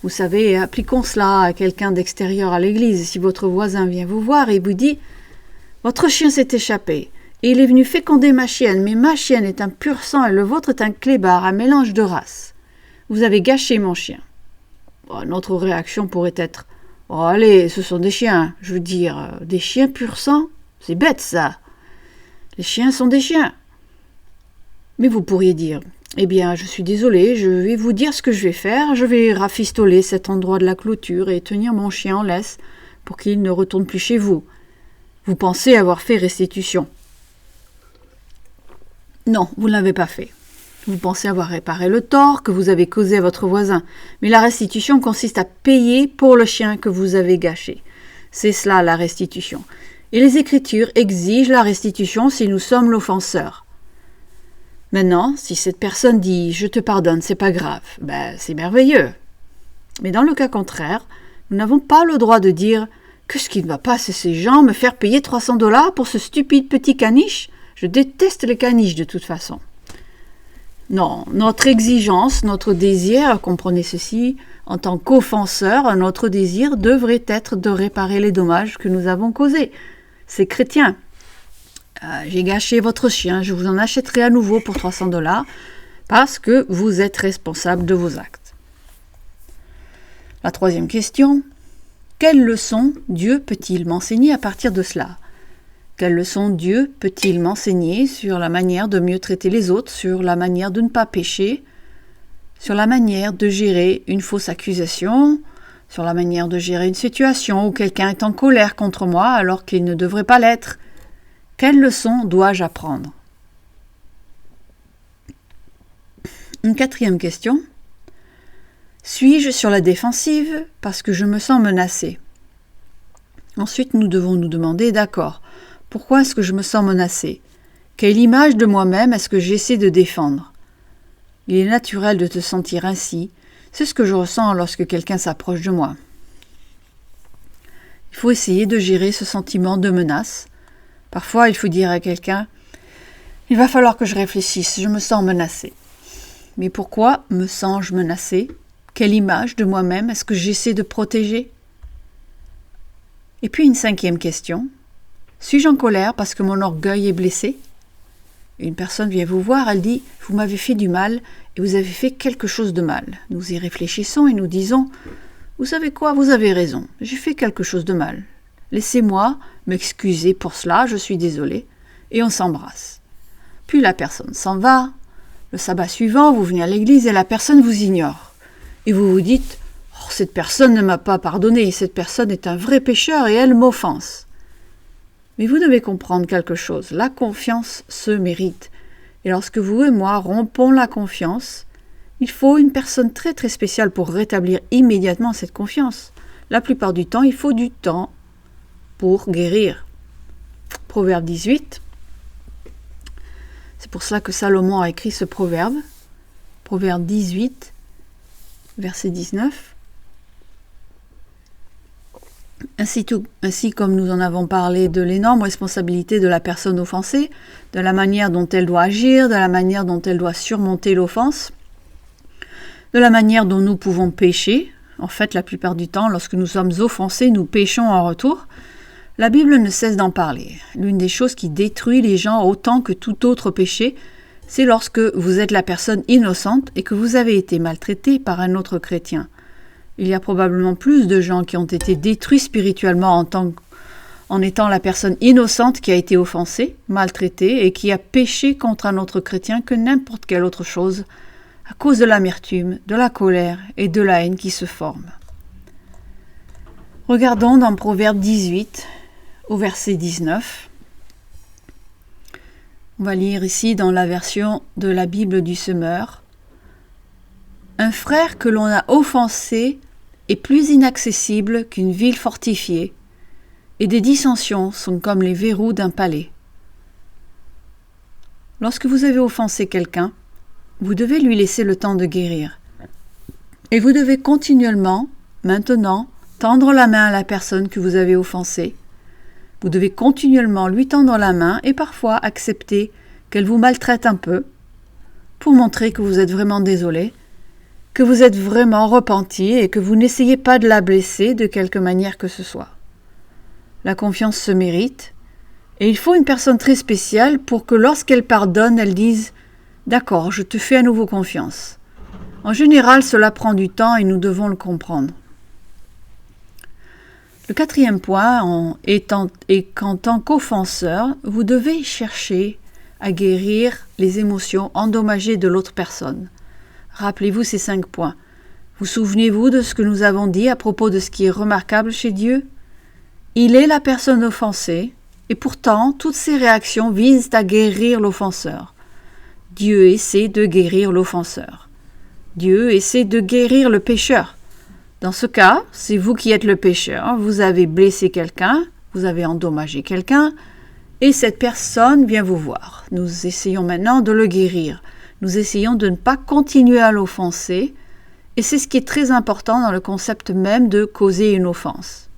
Vous savez, appliquons cela à quelqu'un d'extérieur à l'église. Si votre voisin vient vous voir et vous dit « Votre chien s'est échappé et il est venu féconder ma chienne, mais ma chienne est un pur sang et le vôtre est un clébard, un mélange de races. Vous avez gâché mon chien. » Notre réaction pourrait être « Oh allez, ce sont des chiens. Je veux dire, des chiens pur sang, c'est bête ça. Les chiens sont des chiens. » Mais vous pourriez dire « Eh bien, je suis désolé, je vais vous dire ce que je vais faire. Je vais rafistoler cet endroit de la clôture et tenir mon chien en laisse pour qu'il ne retourne plus chez vous. Vous pensez avoir fait restitution. » Non, vous ne l'avez pas fait. Vous pensez avoir réparé le tort que vous avez causé à votre voisin, mais la restitution consiste à payer pour le chien que vous avez gâché. C'est cela la restitution. Et les Écritures exigent la restitution si nous sommes l'offenseur. Maintenant, si cette personne dit « je te pardonne, c'est pas grave », c'est merveilleux. Mais dans le cas contraire, nous n'avons pas le droit de dire « que ce qui ne va pas, c'est ces gens me faire payer $300 pour ce stupide petit caniche. Je déteste les caniches de toute façon. » Non, notre exigence, notre désir, comprenez ceci, en tant qu'offenseur, notre désir devrait être de réparer les dommages que nous avons causés. C'est chrétien. J'ai gâché votre chien, je vous en achèterai à nouveau pour $300 parce que vous êtes responsable de vos actes. La troisième question, quelle leçon Dieu peut-il m'enseigner à partir de cela ? Quelle leçon Dieu peut-il m'enseigner sur la manière de mieux traiter les autres, sur la manière de ne pas pécher, sur la manière de gérer une fausse accusation, sur la manière de gérer une situation où quelqu'un est en colère contre moi alors qu'il ne devrait pas l'être ? Quelle leçon dois-je apprendre ? Une quatrième question. Suis-je sur la défensive parce que je me sens menacée ? Ensuite, nous devons nous demander, d'accord, pourquoi est-ce que je me sens menacée ? Quelle image de moi-même est-ce que j'essaie de défendre ? Il est naturel de te sentir ainsi. C'est ce que je ressens lorsque quelqu'un s'approche de moi. Il faut essayer de gérer ce sentiment de menace. Parfois, il faut dire à quelqu'un « Il va falloir que je réfléchisse, je me sens menacée. » Mais pourquoi me sens-je menacée ? Quelle image de moi-même est-ce que j'essaie de protéger ? Et puis une cinquième question. Suis-je en colère parce que mon orgueil est blessé ? Une personne vient vous voir, elle dit « Vous m'avez fait du mal et vous avez fait quelque chose de mal. » Nous y réfléchissons et nous disons « Vous savez quoi, vous avez raison, j'ai fait quelque chose de mal. Laissez-moi m'excuser pour cela, je suis désolée. » Et on s'embrasse. Puis la personne s'en va. Le sabbat suivant, vous venez à l'église et la personne vous ignore. Et vous vous dites « Oh, cette personne ne m'a pas pardonné, cette personne est un vrai pécheur et elle m'offense. » Mais vous devez comprendre quelque chose, la confiance se mérite. Et lorsque vous et moi rompons la confiance, il faut une personne très très spéciale pour rétablir immédiatement cette confiance. La plupart du temps, il faut du temps pour guérir. Proverbe 18. C'est pour cela que Salomon a écrit ce proverbe. Proverbe 18, verset 19. Ainsi comme nous en avons parlé de l'énorme responsabilité de la personne offensée, de la manière dont elle doit agir, de la manière dont elle doit surmonter l'offense, de la manière dont nous pouvons pécher. En fait, la plupart du temps, lorsque nous sommes offensés, nous péchons en retour. La Bible ne cesse d'en parler. L'une des choses qui détruit les gens autant que tout autre péché, c'est lorsque vous êtes la personne innocente et que vous avez été maltraité par un autre chrétien. Il y a probablement plus de gens qui ont été détruits spirituellement en étant la personne innocente qui a été offensée, maltraitée et qui a péché contre un autre chrétien que n'importe quelle autre chose, à cause de l'amertume, de la colère et de la haine qui se forment. Regardons dans Proverbe 18, au verset 19. On va lire ici dans la version de la Bible du Semeur. Un frère que l'on a offensé est plus inaccessible qu'une ville fortifiée, et des dissensions sont comme les verrous d'un palais. Lorsque vous avez offensé quelqu'un, vous devez lui laisser le temps de guérir. Et vous devez continuellement, maintenant, tendre la main à la personne que vous avez offensée. Vous devez continuellement lui tendre la main et parfois accepter qu'elle vous maltraite un peu pour montrer que vous êtes vraiment désolé, que vous êtes vraiment repenti et que vous n'essayez pas de la blesser de quelque manière que ce soit. La confiance se mérite et il faut une personne très spéciale pour que lorsqu'elle pardonne, elle dise « D'accord, je te fais à nouveau confiance ». En général, cela prend du temps et nous devons le comprendre. Le quatrième point est qu'en tant qu'offenseur, vous devez chercher à guérir les émotions endommagées de l'autre personne. Rappelez-vous ces 5 points. Vous souvenez-vous de ce que nous avons dit à propos de ce qui est remarquable chez Dieu? Il est la personne offensée, et pourtant, toutes ses réactions visent à guérir l'offenseur. Dieu essaie de guérir l'offenseur. Dieu essaie de guérir le pécheur. Dans ce cas, c'est vous qui êtes le pécheur, vous avez blessé quelqu'un, vous avez endommagé quelqu'un, et cette personne vient vous voir. Nous essayons maintenant de le guérir. Nous essayons de ne pas continuer à l'offenser, et c'est ce qui est très important dans le concept même de causer une offense.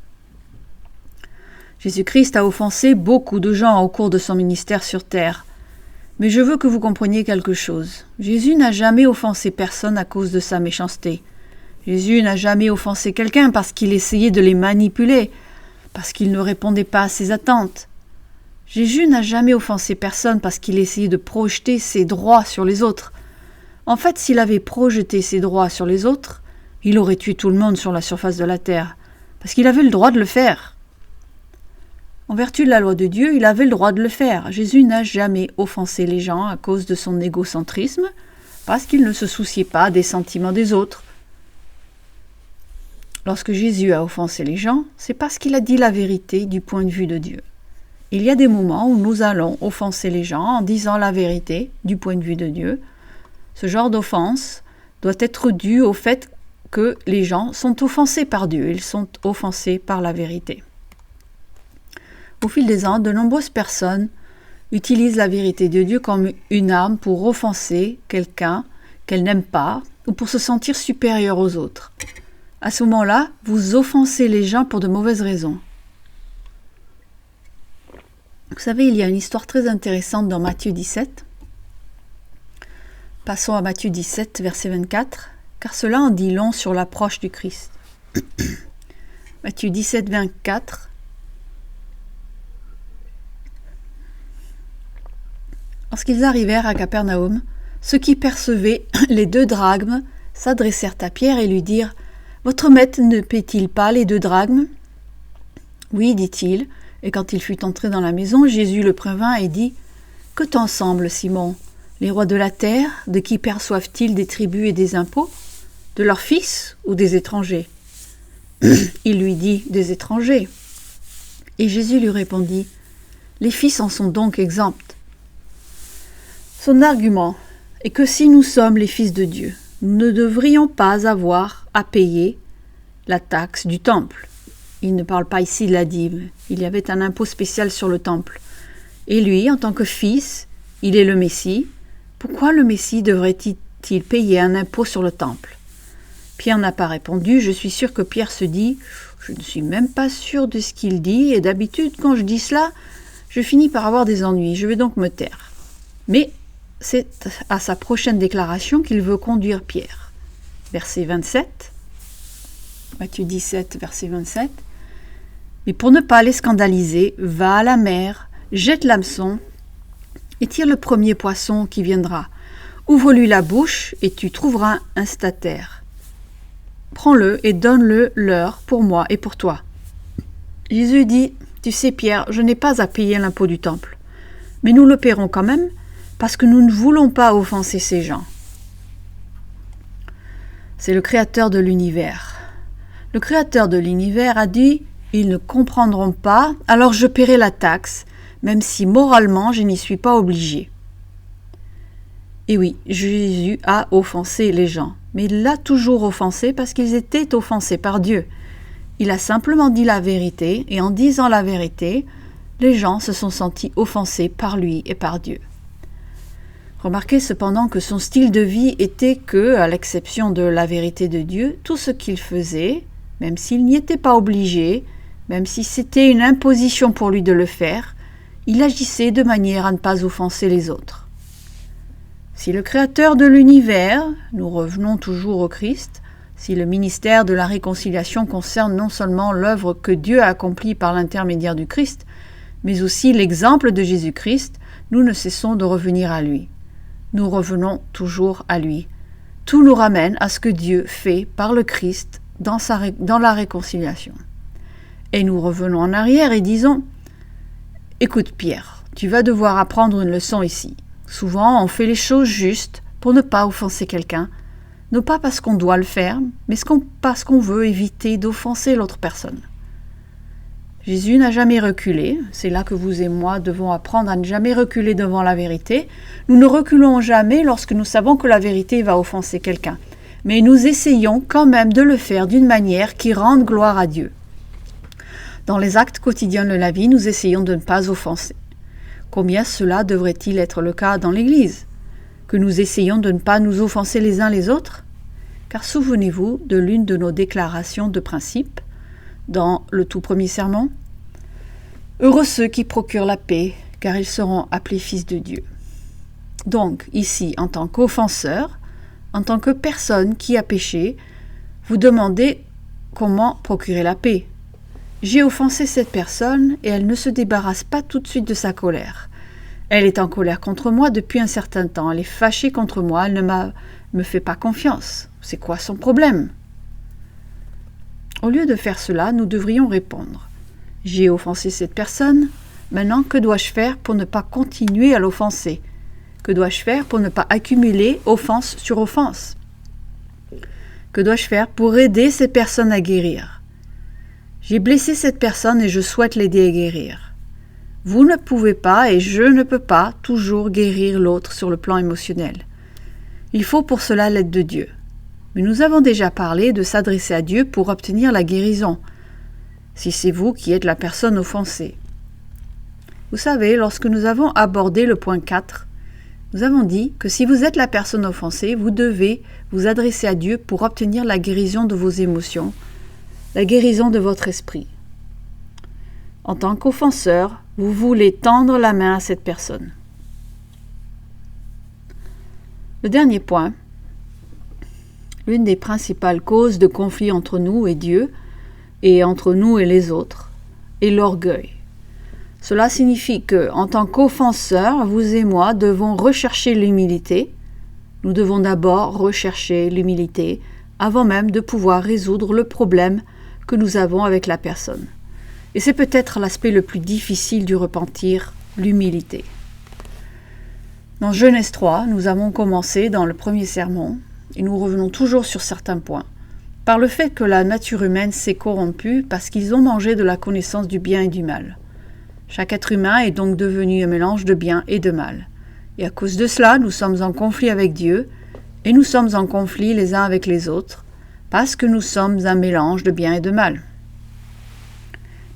Jésus-Christ a offensé beaucoup de gens au cours de son ministère sur terre. Mais je veux que vous compreniez quelque chose. Jésus n'a jamais offensé personne à cause de sa méchanceté. Jésus n'a jamais offensé quelqu'un parce qu'il essayait de les manipuler, parce qu'il ne répondait pas à ses attentes. Jésus n'a jamais offensé personne parce qu'il essayait de projeter ses droits sur les autres. En fait, s'il avait projeté ses droits sur les autres, il aurait tué tout le monde sur la surface de la terre, parce qu'il avait le droit de le faire. En vertu de la loi de Dieu, il avait le droit de le faire. Jésus n'a jamais offensé les gens à cause de son égocentrisme, parce qu'il ne se souciait pas des sentiments des autres. Lorsque Jésus a offensé les gens, c'est parce qu'il a dit la vérité du point de vue de Dieu. Il y a des moments où nous allons offenser les gens en disant la vérité du point de vue de Dieu. Ce genre d'offense doit être dû au fait que les gens sont offensés par Dieu, ils sont offensés par la vérité. Au fil des ans, de nombreuses personnes utilisent la vérité de Dieu comme une arme pour offenser quelqu'un qu'elles n'aiment pas ou pour se sentir supérieures aux autres. À ce moment-là, vous offensez les gens pour de mauvaises raisons. Vous savez, il y a une histoire très intéressante dans Matthieu 17. Passons à Matthieu 17, verset 24, car cela en dit long sur l'approche du Christ. Matthieu 17, 24. Lorsqu'ils arrivèrent à Capernaum, ceux qui percevaient les 2 drachmes s'adressèrent à Pierre et lui dirent « Votre maître ne paie-t-il pas les 2 drachmes ?» « Oui, dit-il. » Et quand il fut entré dans la maison, Jésus le prévint et dit « Que t'en semble, Simon? Les rois de la terre, de qui perçoivent-ils des tributs et des impôts? De leurs fils ou des étrangers ?» Il lui dit « Des étrangers. » Et Jésus lui répondit « Les fils en sont donc exempts. » Son argument est que si nous sommes les fils de Dieu, nous ne devrions pas avoir à payer la taxe du temple. Il ne parle pas ici de la dîme. Il y avait un impôt spécial sur le temple. Et lui, en tant que fils, il est le Messie. Pourquoi le Messie devrait-il payer un impôt sur le temple? Pierre n'a pas répondu. Je suis sûr que Pierre se dit « Je ne suis même pas sûr de ce qu'il dit, et d'habitude, quand je dis cela, je finis par avoir des ennuis. Je vais donc me taire. » Mais c'est à sa prochaine déclaration qu'il veut conduire Pierre. Verset 27. Matthieu 17, verset 27. Mais pour ne pas les scandaliser, va à la mer, jette l'hameçon et tire le premier poisson qui viendra. Ouvre-lui la bouche et tu trouveras un statère. Prends-le et donne-le leur pour moi et pour toi. Jésus dit, tu sais Pierre, je n'ai pas à payer l'impôt du temple, mais nous le paierons quand même parce que nous ne voulons pas offenser ces gens. C'est le Créateur de l'univers. Le Créateur de l'univers a dit « Ils ne comprendront pas, alors je paierai la taxe, même si moralement je n'y suis pas obligé. » Et oui, Jésus a offensé les gens, mais il l'a toujours offensé parce qu'ils étaient offensés par Dieu. Il a simplement dit la vérité, et en disant la vérité, les gens se sont sentis offensés par lui et par Dieu. Remarquez cependant que son style de vie était que, à l'exception de la vérité de Dieu, tout ce qu'il faisait, même s'il n'y était pas obligé, même si c'était une imposition pour lui de le faire, il agissait de manière à ne pas offenser les autres. Si le Créateur de l'univers, nous revenons toujours au Christ, si le ministère de la réconciliation concerne non seulement l'œuvre que Dieu a accomplie par l'intermédiaire du Christ, mais aussi l'exemple de Jésus-Christ, nous ne cessons de revenir à lui. Nous revenons toujours à lui. Tout nous ramène à ce que Dieu fait par le Christ dans la réconciliation. Et nous revenons en arrière et disons « Écoute Pierre, tu vas devoir apprendre une leçon ici. Souvent, on fait les choses justes pour ne pas offenser quelqu'un, non pas parce qu'on doit le faire, mais parce qu'on veut éviter d'offenser l'autre personne. » Jésus n'a jamais reculé, c'est là que vous et moi devons apprendre à ne jamais reculer devant la vérité. Nous ne reculons jamais lorsque nous savons que la vérité va offenser quelqu'un, mais nous essayons quand même de le faire d'une manière qui rende gloire à Dieu. Dans les actes quotidiens de la vie, nous essayons de ne pas offenser. Combien cela devrait-il être le cas dans l'Église? Que nous essayons de ne pas nous offenser les uns les autres? Car souvenez-vous de l'une de nos déclarations de principe, dans le tout premier sermon. « Heureux ceux qui procurent la paix, car ils seront appelés fils de Dieu. » Donc, ici, en tant qu'offenseur, en tant que personne qui a péché, vous demandez comment procurer la paix. J'ai offensé cette personne et elle ne se débarrasse pas tout de suite de sa colère. Elle est en colère contre moi depuis un certain temps, elle est fâchée contre moi, elle ne me fait pas confiance. C'est quoi son problème? Au lieu de faire cela, nous devrions répondre « J'ai offensé cette personne, maintenant que dois-je faire pour ne pas continuer à l'offenser? Que dois-je faire pour ne pas accumuler offense sur offense? Que dois-je faire pour aider cette personne à guérir? J'ai blessé cette personne et je souhaite l'aider à guérir. Vous ne pouvez pas et je ne peux pas toujours guérir l'autre sur le plan émotionnel. Il faut pour cela l'aide de Dieu. Mais nous avons déjà parlé de s'adresser à Dieu pour obtenir la guérison, si c'est vous qui êtes la personne offensée. Vous savez, lorsque nous avons abordé le point 4, nous avons dit que si vous êtes la personne offensée, vous devez vous adresser à Dieu pour obtenir la guérison de vos émotions, la guérison de votre esprit. En tant qu'offenseur, vous voulez tendre la main à cette personne. Le dernier point, l'une des principales causes de conflit entre nous et Dieu, et entre nous et les autres, est l'orgueil. Cela signifie que, en tant qu'offenseurs, vous et moi devons rechercher l'humilité. Nous devons d'abord rechercher l'humilité avant même de pouvoir résoudre le problème que nous avons avec la personne. Et c'est peut-être l'aspect le plus difficile du repentir, l'humilité. Dans Genèse 3, nous avons commencé dans le premier sermon, et nous revenons toujours sur certains points, par le fait que la nature humaine s'est corrompue parce qu'ils ont mangé de la connaissance du bien et du mal. Chaque être humain est donc devenu un mélange de bien et de mal. Et à cause de cela, nous sommes en conflit avec Dieu, et nous sommes en conflit les uns avec les autres, parce que nous sommes un mélange de bien et de mal.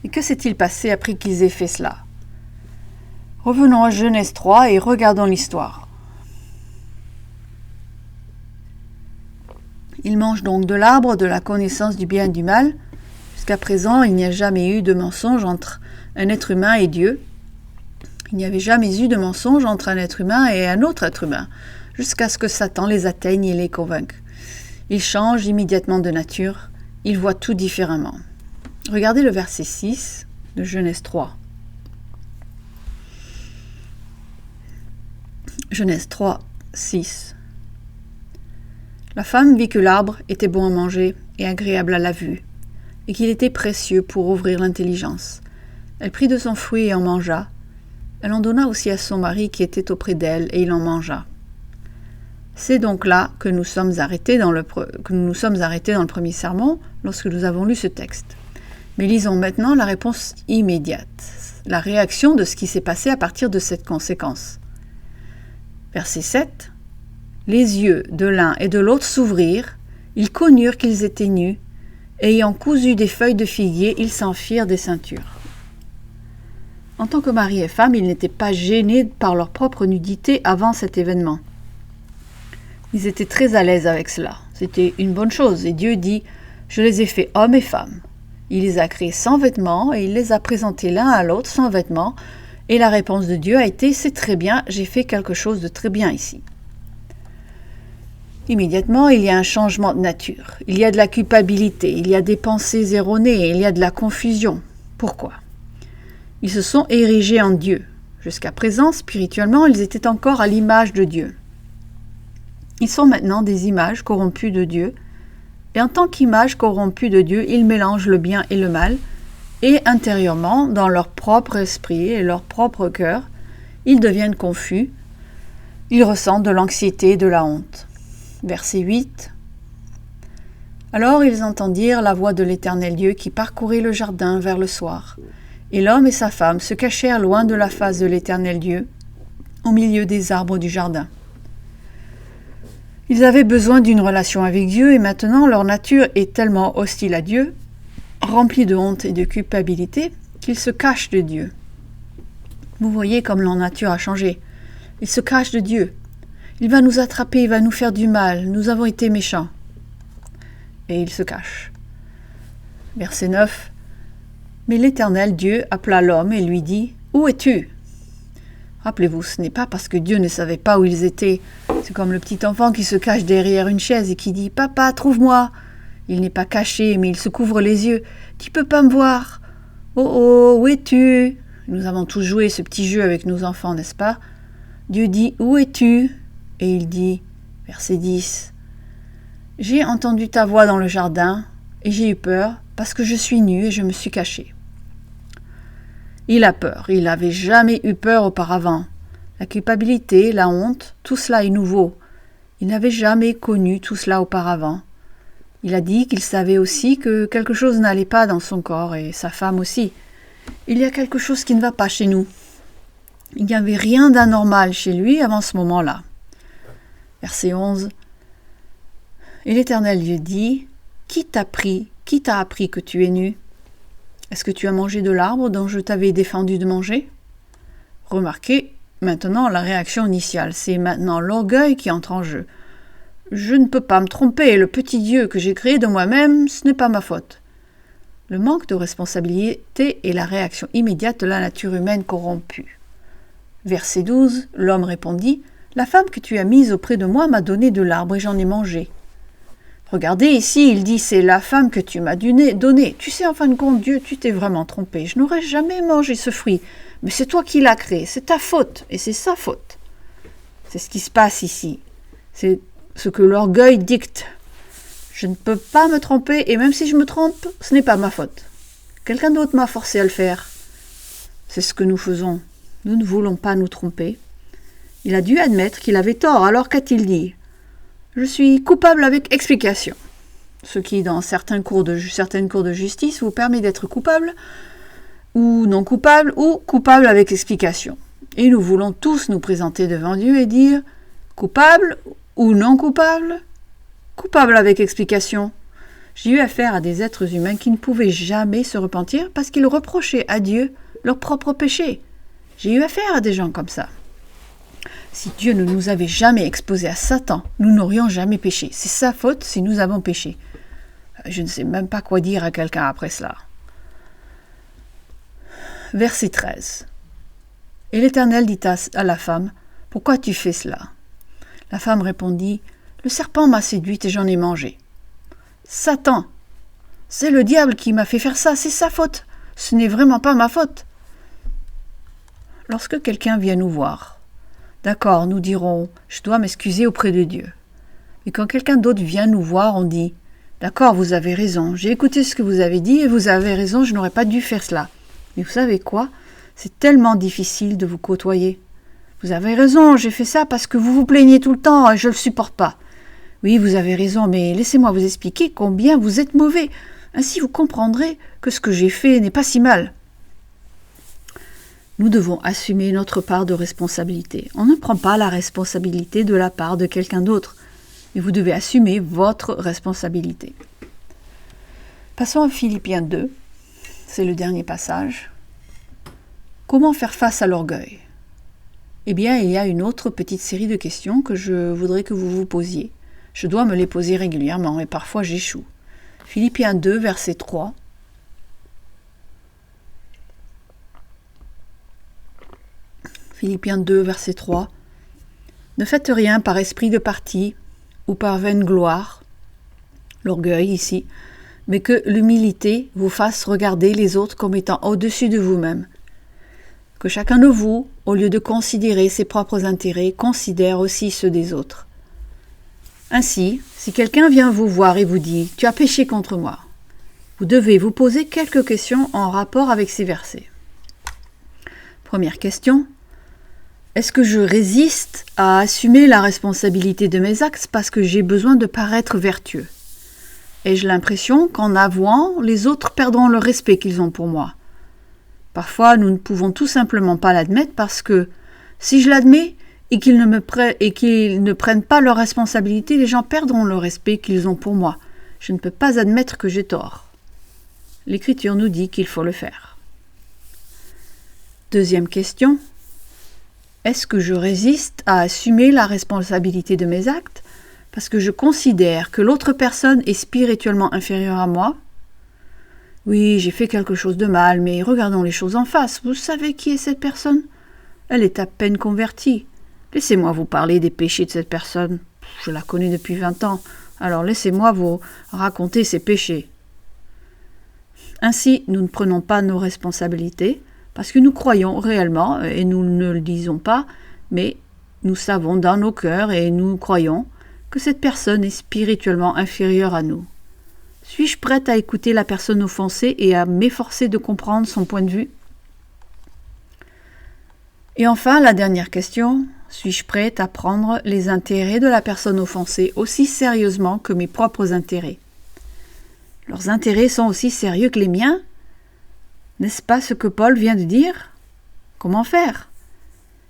Et que s'est-il passé après qu'ils aient fait cela? Revenons à Genèse 3 et regardons l'histoire. Ils mangent donc de l'arbre de la connaissance du bien et du mal. Jusqu'à présent, il n'y a jamais eu de mensonge entre un être humain et Dieu. Il n'y avait jamais eu de mensonge entre un être humain et un autre être humain, jusqu'à ce que Satan les atteigne et les convainque. Ils changent immédiatement de nature, ils voient tout différemment. Regardez le verset 6 de Genèse 3. Genèse 3, 6. La femme vit que l'arbre était bon à manger et agréable à la vue, et qu'il était précieux pour ouvrir l'intelligence. Elle prit de son fruit et en mangea. Elle en donna aussi à son mari qui était auprès d'elle, et il en mangea. C'est donc là que nous sommes arrêtés dans le premier sermon lorsque nous avons lu ce texte. Mais lisons maintenant la réponse immédiate, la réaction de ce qui s'est passé à partir de cette conséquence. Verset 7. Les yeux de l'un et de l'autre s'ouvrirent, ils connurent qu'ils étaient nus, ayant cousu des feuilles de figuier, ils s'en firent des ceintures. En tant que mari et femme, ils n'étaient pas gênés par leur propre nudité avant cet événement. Ils étaient très à l'aise avec cela. C'était une bonne chose. Et Dieu dit « Je les ai faits hommes et femmes ». Il les a créés sans vêtements et il les a présentés l'un à l'autre sans vêtements. Et la réponse de Dieu a été « C'est très bien, j'ai fait quelque chose de très bien ici ». Immédiatement, il y a un changement de nature. Il y a de la culpabilité, il y a des pensées erronées, il y a de la confusion. Pourquoi ? Ils se sont érigés en Dieu. Jusqu'à présent, spirituellement, ils étaient encore à l'image de Dieu. Ils sont maintenant des images corrompues de Dieu, et en tant qu'images corrompues de Dieu, ils mélangent le bien et le mal, et intérieurement, dans leur propre esprit et leur propre cœur, ils deviennent confus, ils ressentent de l'anxiété et de la honte. Verset 8. Alors ils entendirent la voix de l'Éternel Dieu qui parcourait le jardin vers le soir, et l'homme et sa femme se cachèrent loin de la face de l'Éternel Dieu, au milieu des arbres du jardin. Ils avaient besoin d'une relation avec Dieu et maintenant leur nature est tellement hostile à Dieu, remplie de honte et de culpabilité, qu'ils se cachent de Dieu. Vous voyez comme leur nature a changé. Ils se cachent de Dieu. Il va nous attraper, il va nous faire du mal, nous avons été méchants. Et ils se cachent. Verset 9. Mais l'Éternel Dieu appela l'homme et lui dit « Où es-tu » Rappelez-vous, ce n'est pas parce que Dieu ne savait pas où ils étaient. C'est comme le petit enfant qui se cache derrière une chaise et qui dit « Papa, trouve-moi » Il n'est pas caché, mais il se couvre les yeux. « Tu peux pas me voir ?»« Oh oh, où es-tu » Nous avons tous joué ce petit jeu avec nos enfants, n'est-ce pas? Dieu dit « Où es-tu » Et il dit, verset 10, « J'ai entendu ta voix dans le jardin, et j'ai eu peur, parce que je suis nu et je me suis caché. » Il a peur, il n'avait jamais eu peur auparavant. La culpabilité, la honte, tout cela est nouveau. Il n'avait jamais connu tout cela auparavant. Il a dit qu'il savait aussi que quelque chose n'allait pas dans son corps, et sa femme aussi. Il y a quelque chose qui ne va pas chez nous. Il n'y avait rien d'anormal chez lui avant ce moment-là. Verset 11. Et l'Éternel Dieu dit, « Qui t'a appris que tu es nu ? Est-ce que tu as mangé de l'arbre dont je t'avais défendu de manger ?» Remarquez maintenant la réaction initiale. C'est maintenant l'orgueil qui entre en jeu. Je ne peux pas me tromper. Le petit Dieu que j'ai créé de moi-même, ce n'est pas ma faute. Le manque de responsabilité est la réaction immédiate de la nature humaine corrompue. Verset 12. L'homme répondit, « La femme que tu as mise auprès de moi m'a donné de l'arbre et j'en ai mangé. » Regardez ici, il dit, c'est la femme que tu m'as donnée. Tu sais, en fin de compte, Dieu, tu t'es vraiment trompé. Je n'aurais jamais mangé ce fruit. Mais c'est toi qui l'as créé, c'est ta faute. Et c'est sa faute. C'est ce qui se passe ici. C'est ce que l'orgueil dicte. Je ne peux pas me tromper, et même si je me trompe, ce n'est pas ma faute. Quelqu'un d'autre m'a forcé à le faire. C'est ce que nous faisons. Nous ne voulons pas nous tromper. Il a dû admettre qu'il avait tort, alors qu'a-t-il dit ? Je suis coupable avec explication. Ce qui, dans certaines cours de justice, vous permet d'être coupable ou non coupable ou coupable avec explication. Et nous voulons tous nous présenter devant Dieu et dire coupable ou non coupable, coupable avec explication. J'ai eu affaire à des êtres humains qui ne pouvaient jamais se repentir parce qu'ils reprochaient à Dieu leurs propres péchés. J'ai eu affaire à des gens comme ça. Si Dieu ne nous avait jamais exposés à Satan, nous n'aurions jamais péché. C'est sa faute si nous avons péché. Je ne sais même pas quoi dire à quelqu'un après cela. Verset 13. Et l'Éternel dit à la femme, « Pourquoi tu fais cela ?» La femme répondit, « Le serpent m'a séduite et j'en ai mangé. » Satan, c'est le diable qui m'a fait faire ça, c'est sa faute. Ce n'est vraiment pas ma faute. Lorsque quelqu'un vient nous voir, d'accord, nous dirons « Je dois m'excuser auprès de Dieu ». Et quand quelqu'un d'autre vient nous voir, on dit « D'accord, vous avez raison, j'ai écouté ce que vous avez dit et vous avez raison, je n'aurais pas dû faire cela. » Mais vous savez quoi ? C'est tellement difficile de vous côtoyer. Vous avez raison, j'ai fait ça parce que vous vous plaignez tout le temps et je ne le supporte pas. Oui, vous avez raison, mais laissez-moi vous expliquer combien vous êtes mauvais. Ainsi vous comprendrez que ce que j'ai fait n'est pas si mal. Nous devons assumer notre part de responsabilité. On ne prend pas la responsabilité de la part de quelqu'un d'autre, mais vous devez assumer votre responsabilité. Passons à Philippiens 2, c'est le dernier passage. Comment faire face à l'orgueil ? Eh bien, il y a une autre petite série de questions que je voudrais que vous vous posiez. Je dois me les poser régulièrement et parfois j'échoue. Philippiens 2, verset 3. Philippiens 2, verset 3. Ne faites rien par esprit de parti ou par vaine gloire, l'orgueil ici, mais que l'humilité vous fasse regarder les autres comme étant au-dessus de vous-même. Que chacun de vous, au lieu de considérer ses propres intérêts, considère aussi ceux des autres. Ainsi, si quelqu'un vient vous voir et vous dit « Tu as péché contre moi », vous devez vous poser quelques questions en rapport avec ces versets. Première question. Est-ce que je résiste à assumer la responsabilité de mes actes parce que j'ai besoin de paraître vertueux ? Ai-je l'impression qu'en avouant, les autres perdront le respect qu'ils ont pour moi ? Parfois, nous ne pouvons tout simplement pas l'admettre parce que si je l'admets et qu'ils ne prennent pas leurs responsabilités, les gens perdront le respect qu'ils ont pour moi. Je ne peux pas admettre que j'ai tort. L'Écriture nous dit qu'il faut le faire. Deuxième question. Est-ce que je résiste à assumer la responsabilité de mes actes parce que je considère que l'autre personne est spirituellement inférieure à moi ? Oui, j'ai fait quelque chose de mal, mais regardons les choses en face. Vous savez qui est cette personne ? Elle est à peine convertie. Laissez-moi vous parler des péchés de cette personne. Je la connais depuis 20 ans, alors laissez-moi vous raconter ses péchés. Ainsi, nous ne prenons pas nos responsabilités, parce que nous croyons réellement, et nous ne le disons pas, mais nous savons dans nos cœurs et nous croyons que cette personne est spirituellement inférieure à nous. Suis-je prête à écouter la personne offensée et à m'efforcer de comprendre son point de vue ? Et enfin, la dernière question, suis-je prête à prendre les intérêts de la personne offensée aussi sérieusement que mes propres intérêts ? Leurs intérêts sont aussi sérieux que les miens ? N'est-ce pas ce que Paul vient de dire ? Comment faire ?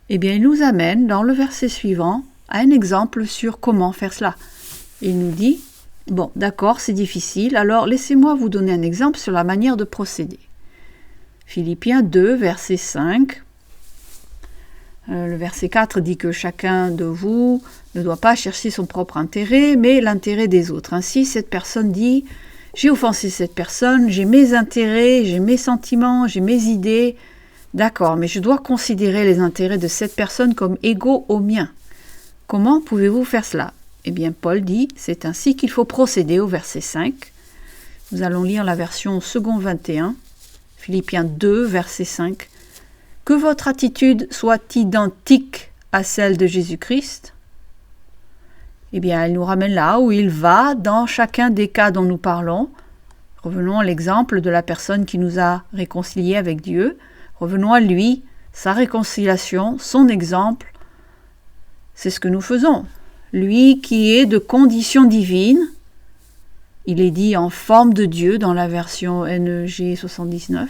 Eh bien, il nous amène dans le verset suivant à un exemple sur comment faire cela. Il nous dit, bon, d'accord, c'est difficile, alors laissez-moi vous donner un exemple sur la manière de procéder. Philippiens 2, verset 5. Le verset 4 dit que chacun de vous ne doit pas chercher son propre intérêt, mais l'intérêt des autres. Ainsi, cette personne dit, j'ai offensé cette personne, j'ai mes intérêts, j'ai mes sentiments, j'ai mes idées. D'accord, mais je dois considérer les intérêts de cette personne comme égaux aux miens. Comment pouvez-vous faire cela ? Eh bien, Paul dit, c'est ainsi qu'il faut procéder au verset 5. Nous allons lire la version second 21, Philippiens 2, verset 5. Que votre attitude soit identique à celle de Jésus-Christ. Eh bien, elle nous ramène là où il va dans chacun des cas dont nous parlons. Revenons à l'exemple de la personne qui nous a réconciliés avec Dieu. Revenons à lui, sa réconciliation, son exemple. C'est ce que nous faisons. Lui qui est de condition divine, il est dit en forme de Dieu dans la version NEG 79.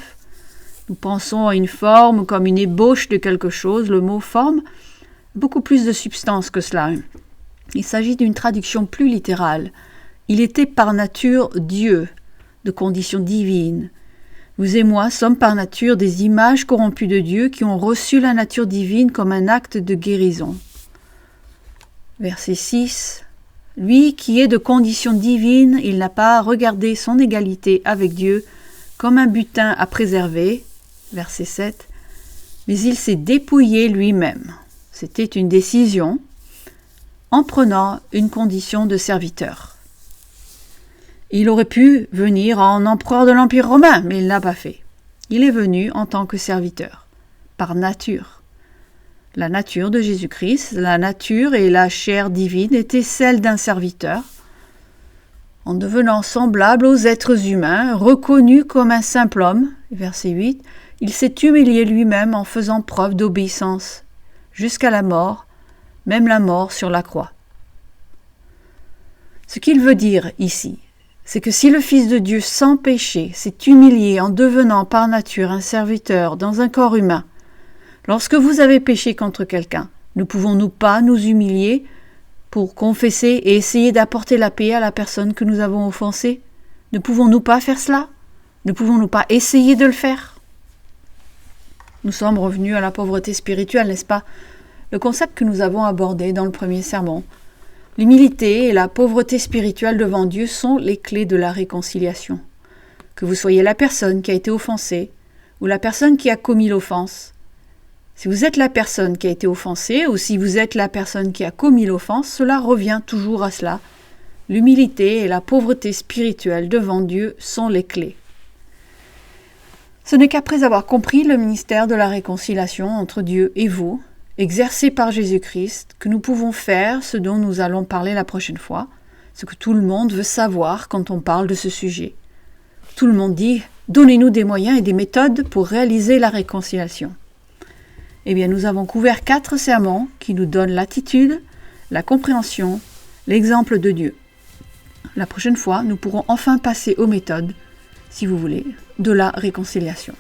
Nous pensons à une forme comme une ébauche de quelque chose. Le mot forme a beaucoup plus de substance que cela. Il s'agit d'une traduction plus littérale. Il était par nature Dieu, de condition divine. Vous et moi sommes par nature des images corrompues de Dieu qui ont reçu la nature divine comme un acte de guérison. Verset 6. Lui qui est de condition divine, il n'a pas regardé son égalité avec Dieu comme un butin à préserver. Verset 7. Mais il s'est dépouillé lui-même. C'était une décision en prenant une condition de serviteur. Il aurait pu venir en empereur de l'Empire romain, mais il ne l'a pas fait. Il est venu en tant que serviteur, par nature. La nature de Jésus-Christ, la nature et la chair divine étaient celles d'un serviteur. En devenant semblable aux êtres humains, reconnu comme un simple homme, verset 8, il s'est humilié lui-même en faisant preuve d'obéissance jusqu'à la mort, même la mort sur la croix. Ce qu'il veut dire ici, c'est que si le Fils de Dieu sans péché s'est humilié en devenant par nature un serviteur dans un corps humain, lorsque vous avez péché contre quelqu'un, ne pouvons-nous pas nous humilier pour confesser et essayer d'apporter la paix à la personne que nous avons offensée? Ne pouvons-nous pas faire cela? Ne pouvons-nous pas essayer de le faire? Nous sommes revenus à la pauvreté spirituelle, n'est-ce pas? Le concept que nous avons abordé dans le premier sermon. L'humilité et la pauvreté spirituelle devant Dieu sont les clés de la réconciliation. Que vous soyez la personne qui a été offensée ou la personne qui a commis l'offense. Si vous êtes la personne qui a été offensée ou si vous êtes la personne qui a commis l'offense, cela revient toujours à cela. L'humilité et la pauvreté spirituelle devant Dieu sont les clés. Ce n'est qu'après avoir compris le ministère de la réconciliation entre Dieu et vous, exercé par Jésus-Christ, que nous pouvons faire ce dont nous allons parler la prochaine fois, ce que tout le monde veut savoir quand on parle de ce sujet. Tout le monde dit « Donnez-nous des moyens et des méthodes pour réaliser la réconciliation ». Eh bien, nous avons couvert 4 sermons qui nous donnent l'attitude, la compréhension, l'exemple de Dieu. La prochaine fois, nous pourrons enfin passer aux méthodes, si vous voulez, de la réconciliation.